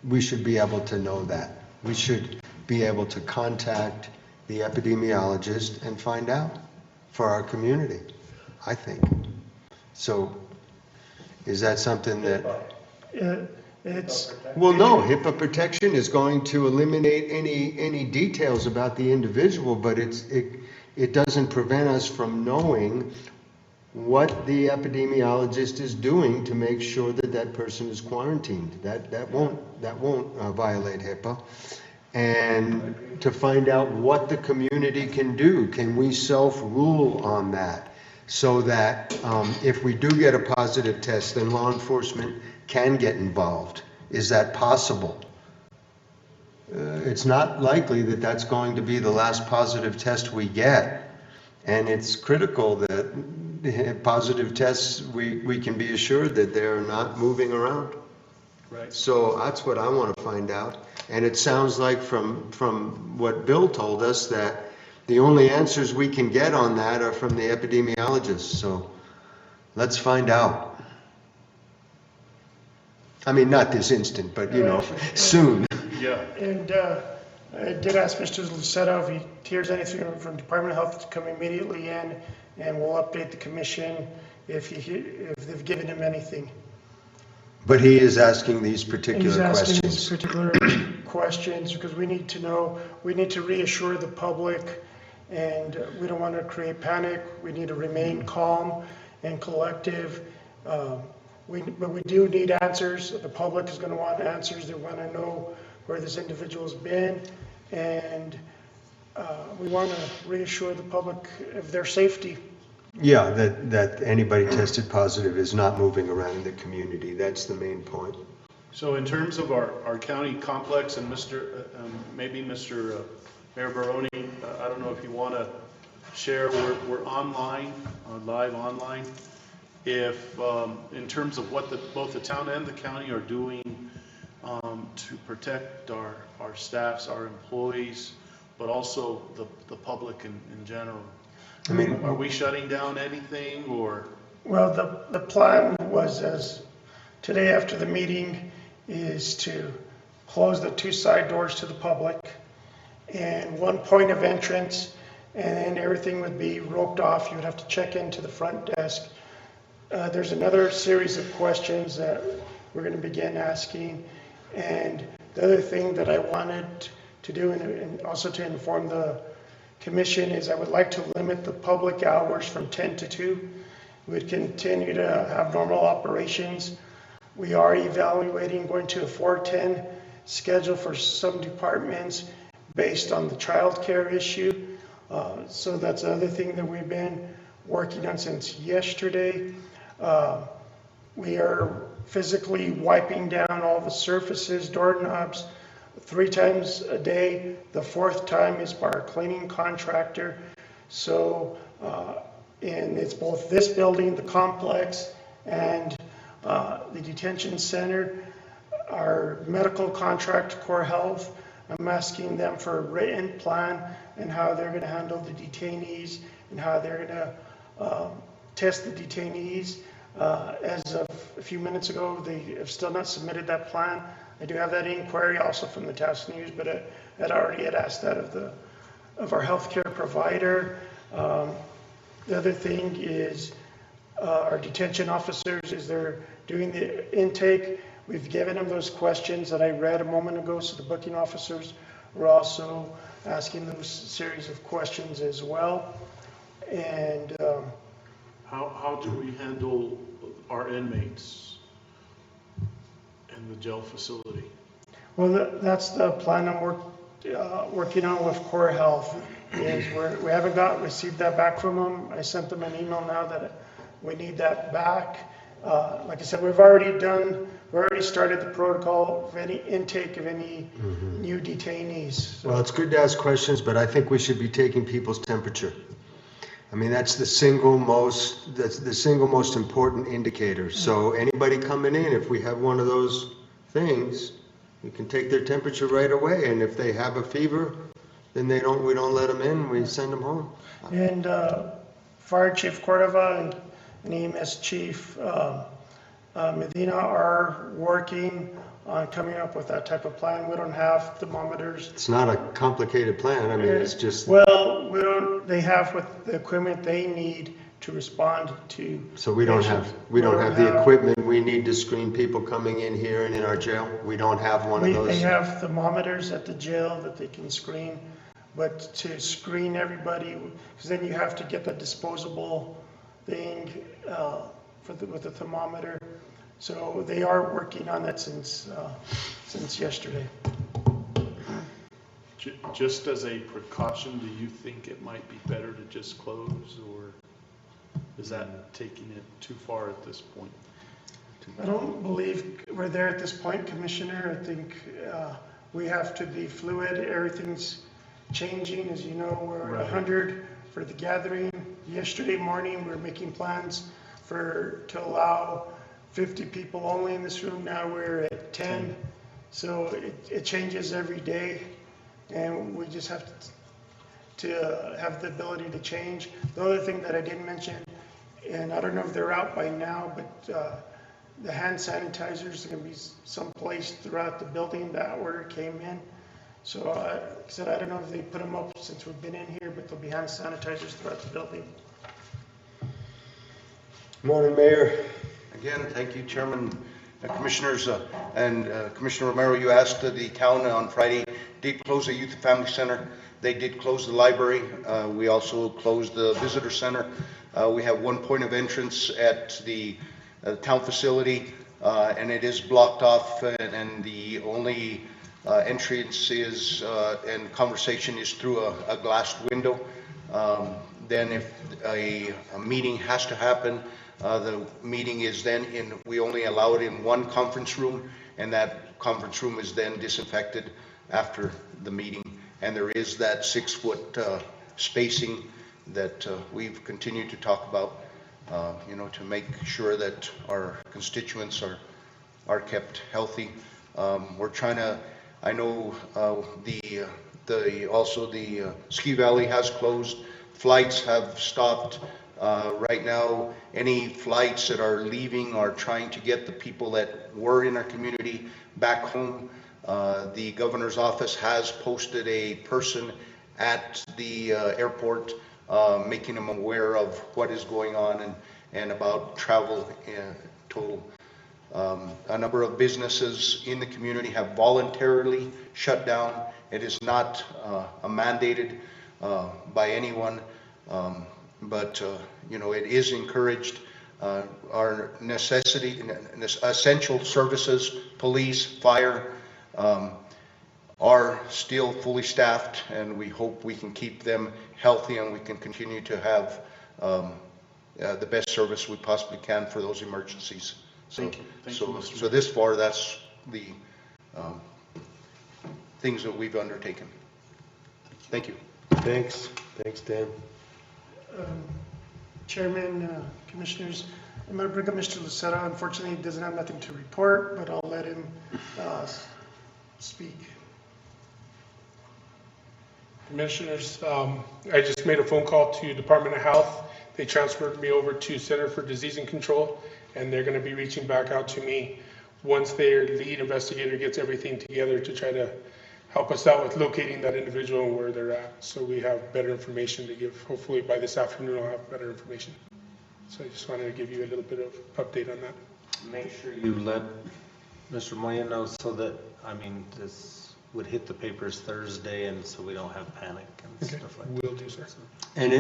We should be able to know that. We should be able to contact the epidemiologist and find out for our community, I think. So is that something that... It's... Well, no, HIPAA protection is going to eliminate any details about the individual, but it doesn't prevent us from knowing what the epidemiologist is doing to make sure that that person is quarantined. That won't violate HIPAA. And to find out what the community can do. Can we self-rule on that? So that if we do get a positive test, then law enforcement can get involved. Is that possible? It's not likely that that's going to be the last positive test we get. And it's critical that positive tests, we can be assured that they're not moving around. Right. So that's what I want to find out. And it sounds like from what Bill told us that the only answers we can get on that are from the epidemiologists. So let's find out. I mean, not this instant, but you know, soon. Yeah. And I did ask Mr. Lucetta if he hears anything from Department of Health to come immediately in, and we'll update the commission if they've given him anything. But he is asking these particular He's asking questions. these particular questions because we need to know, we need to reassure the public, and we don't want to create panic. We need to remain calm and collective. But we do need answers. The public is going to want answers. They want to know where this individual's been, and we want to reassure the public of their safety. Yeah, that anybody tested positive is not moving around in the community. That's the main point. So in terms of our county complex, and maybe Mr. Mayor Baroni, I don't know if you want to share, we're online, live online. If, in terms of what both the town and the county are doing to protect our staffs, our employees, but also the public in general. I mean, Are we shutting down anything, or? Well, the plan was, as today after the meeting, is to close the 2 side doors to the public and 1 point of entrance, and then everything would be roped off. You would have to check into the front desk. There's another series of questions that we're going to begin asking, and the other thing that I wanted to do, and also to inform the commission, is I would like to limit the public hours from 10 to 2. We would continue to have normal operations. We are evaluating going to a 4:10 schedule for some departments based on the childcare issue. So that's the other thing that we've been working on since yesterday. We are physically wiping down all the surfaces, doorknobs, 3 times a day. The 4th time is by our cleaning contractor. So, and it's both this building, the complex, and the detention center. Our medical contract, Core Health, I'm asking them for a written plan and how they're going to handle the detainees and how they're going to test the detainees. As of a few minutes ago, they have still not submitted that plan. I do have that inquiry also from the Taos News, but I already had asked that of our healthcare provider. The other thing is our detention officers, as they're doing the intake, we've given them those questions that I read a moment ago, so the booking officers are also asking those series of questions as well. And How do we handle our inmates in the jail facility? well, that's the plan I'm working on with Core Health. Is we haven't received that back from them. I sent them an email now that we need that back. Like I said, we've already started the protocol of any intake of any new detainees. So. Well, it's good to ask questions, but I think we should be taking people's temperature. I mean, that's the single most important indicator. So anybody coming in, if we have one of those things, we can take their temperature right away. And if they have a fever, then we don't let them in, we send them home. And Fire Chief Cordova and EMS Chief Medina are working on coming up with that type of plan. We don't have thermometers. It's not a complicated plan. I mean, it's just. Well, they have with the equipment they need to respond to. So we don't have the equipment we need to screen people coming in here and in our jail. We don't have one of those. They have thermometers at the jail that they can screen, but to screen everybody, because then you have to get the disposable thing with the thermometer. So they are working on that since yesterday. Just as a precaution, do you think it might be better to just close, or is that taking it too far at this point? I don't believe we're there at this point, Commissioner. I think we have to be fluid. Everything's changing. As you know, we're at 100 for the gathering. Yesterday morning, we were making plans to allow 50 people only in this room. Now we're at 10. So it changes every day, and we just have to have the ability to change. The other thing that I didn't mention, and I don't know if they're out by now, but the hand sanitizers are going to be someplace throughout the building. That order came in. So, like I said, I don't know if they put them up since we've been in here, but there'll be hand sanitizers throughout the building. Morning, Mayor. Again, thank you, Chairman, Commissioners, and Commissioner Romero, you asked the town on Friday, did close the Youth and Family Center. They did close the library. We also closed the visitor center. We have one point of entrance at the town facility, and it is blocked off, and the only entrance is, and conversation is through a glass window. Then if a meeting has to happen, the meeting is then we only allow it in one conference room, and that conference room is then disinfected after the meeting. And there is that 6-foot spacing that we've continued to talk about, to make sure that our constituents are kept healthy. We're trying to, I know also the Ski Valley has closed, flights have stopped. Right now, any flights that are leaving are trying to get the people that were in our community back home. The governor's office has posted a person at the airport, making them aware of what is going on and about travel in total. A number of businesses in the community have voluntarily shut down. It is not mandated by anyone. But it is encouraged. Our essential services, police, fire, are still fully staffed, and we hope we can keep them healthy and we can continue to have the best service we possibly can for those emergencies. Thank you. So this far, that's the things that we've undertaken. Thank you. Thanks, Dan. Chairman, Commissioners, I'm going to bring up Mr. Lucero. Unfortunately, he doesn't have nothing to report, but I'll let him speak. Commissioners, I just made a phone call to Department of Health. They transferred me over to Center for Disease and Control, and they're going to be reaching back out to me once their lead investigator gets everything together to try to help us out with locating that individual and where they're at. So we have better information to give. Hopefully by this afternoon, I'll have better information. So I just wanted to give you a little bit of update on that. Make sure you let Mr. Moya know so that, this would hit the papers Thursday, and so we don't have panic and stuff like that. Will do, sir. And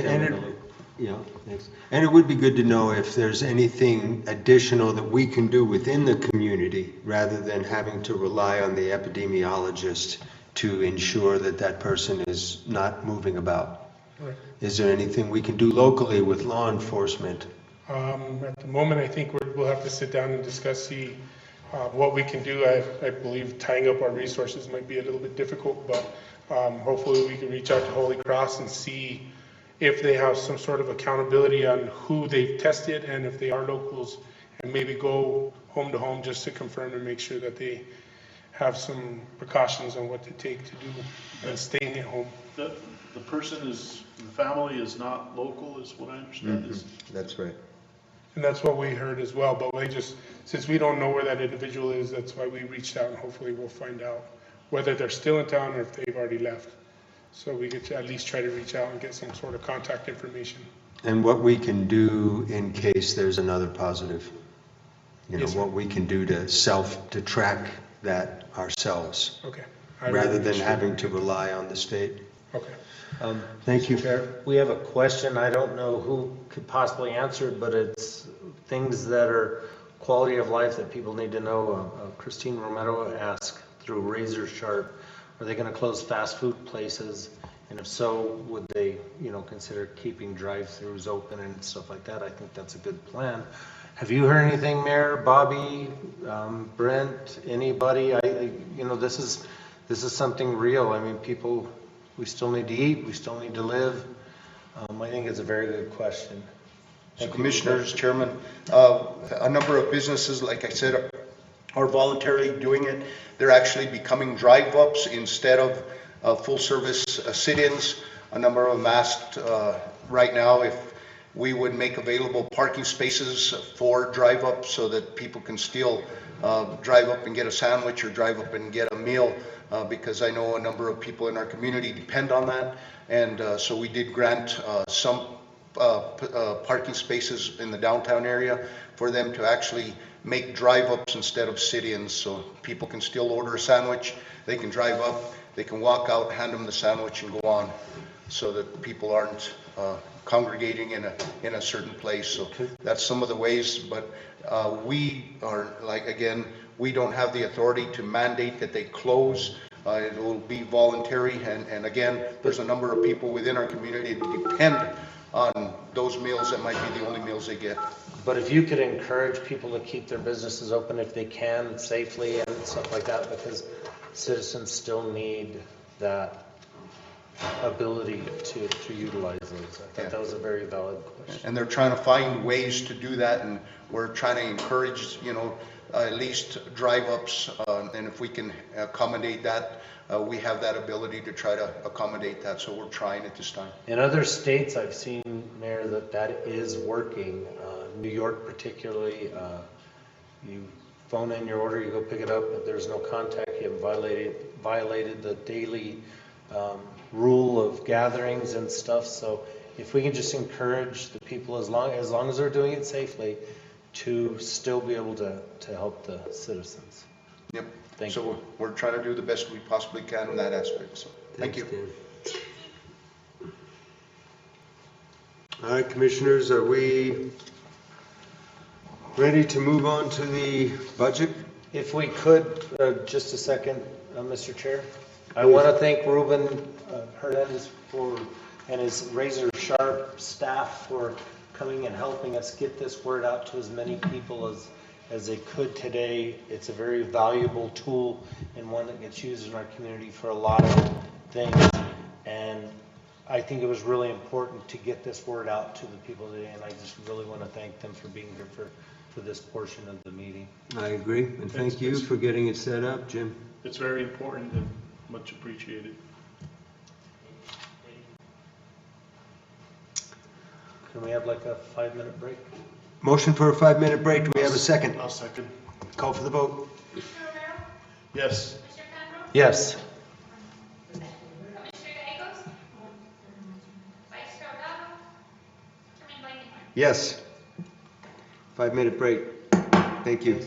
it would be good to know if there's anything additional that we can do within the community rather than having to rely on the epidemiologist to ensure that that person is not moving about. Right. Is there anything we can do locally with law enforcement? At the moment, I think we'll have to sit down and discuss, see what we can do. I believe tying up our resources might be a little bit difficult, but hopefully we can reach out to Holy Cross and see if they have some sort of accountability on who they've tested and if they are locals, and maybe go home to home just to confirm and make sure that they have some precautions on what to take to do and staying at home. The person the family is not local, is what I understand. That's right. And that's what we heard as well, but since we don't know where that individual is, that's why we reached out, and hopefully we'll find out whether they're still in town or if they've already left. So we could at least try to reach out and get some sort of contact information. And what we can do in case there's another positive. Yes, what we can do to track that ourselves. Okay. Rather than having to rely on the state. Okay. Thank you. Chair, we have a question. I don't know who could possibly answer it, but it's things that are quality of life that people need to know. Christine Romero asked through Razor Sharp, are they going to close fast food places? And if so, would they, consider keeping drive-throughs open and stuff like that? I think that's a good plan. Have you heard anything, Mayor, Bobby, Brent, anybody? This is something real. People, we still need to eat, we still need to live. I think it's a very good question. So Commissioners, Chairman, a number of businesses, like I said, are voluntarily doing it. They're actually becoming drive-ups instead of full-service sit-ins. A number of them asked right now if we would make available parking spaces for drive-up so that people can still drive up and get a sandwich or drive up and get a meal because I know a number of people in our community depend on that. And so we did grant some parking spaces in the downtown area for them to actually make drive-ups instead of sit-ins, so people can still order a sandwich, they can drive up, they can walk out, hand them the sandwich and go on, so that people aren't congregating in a certain place. So that's some of the ways, but we are, like, again, we don't have the authority to mandate that they close. It will be voluntary, and again, there's a number of people within our community that depend on those meals that might be the only meals they get. But if you could encourage people to keep their businesses open if they can safely and stuff like that, because citizens still need that ability to utilize those. I thought that was a very valid question. And they're trying to find ways to do that, and we're trying to encourage, at least drive-ups, and if we can accommodate that, we have that ability to try to accommodate that, so we're trying it this time. In other states, I've seen, Mayor, that is working. New York particularly, you phone in your order, you go pick it up, but there's no contact. You have violated the daily rule of gatherings and stuff. So if we can just encourage the people, as long as they're doing it safely, to still be able to help the citizens. Yep. Thank so you. We're trying to do the best we possibly can in that aspect. So thank you. All right, commissioners, are we ready to move on to the budget? If we could, just a second, Mr. Chair. I want to thank Ruben Hernandez and his razor sharp staff for coming and helping us get this word out to as many people as they could today. It's a very valuable tool and one that gets used in our community for a lot of things. And I think it was really important to get this word out to the people today, and I just really want to thank them for being here for this portion of the meeting. I agree, and thank you for getting it set up, Jim. It's very important and much appreciated. Can we have like a 5-minute break? Motion for a 5-minute break. Do we have a second? I'll second. Call for the vote. Yes. Yes. Commissioner Gallegos? Vice Chair O'Donnell? Chairman Blankenhorn? Yes. 5-minute break. Thank you.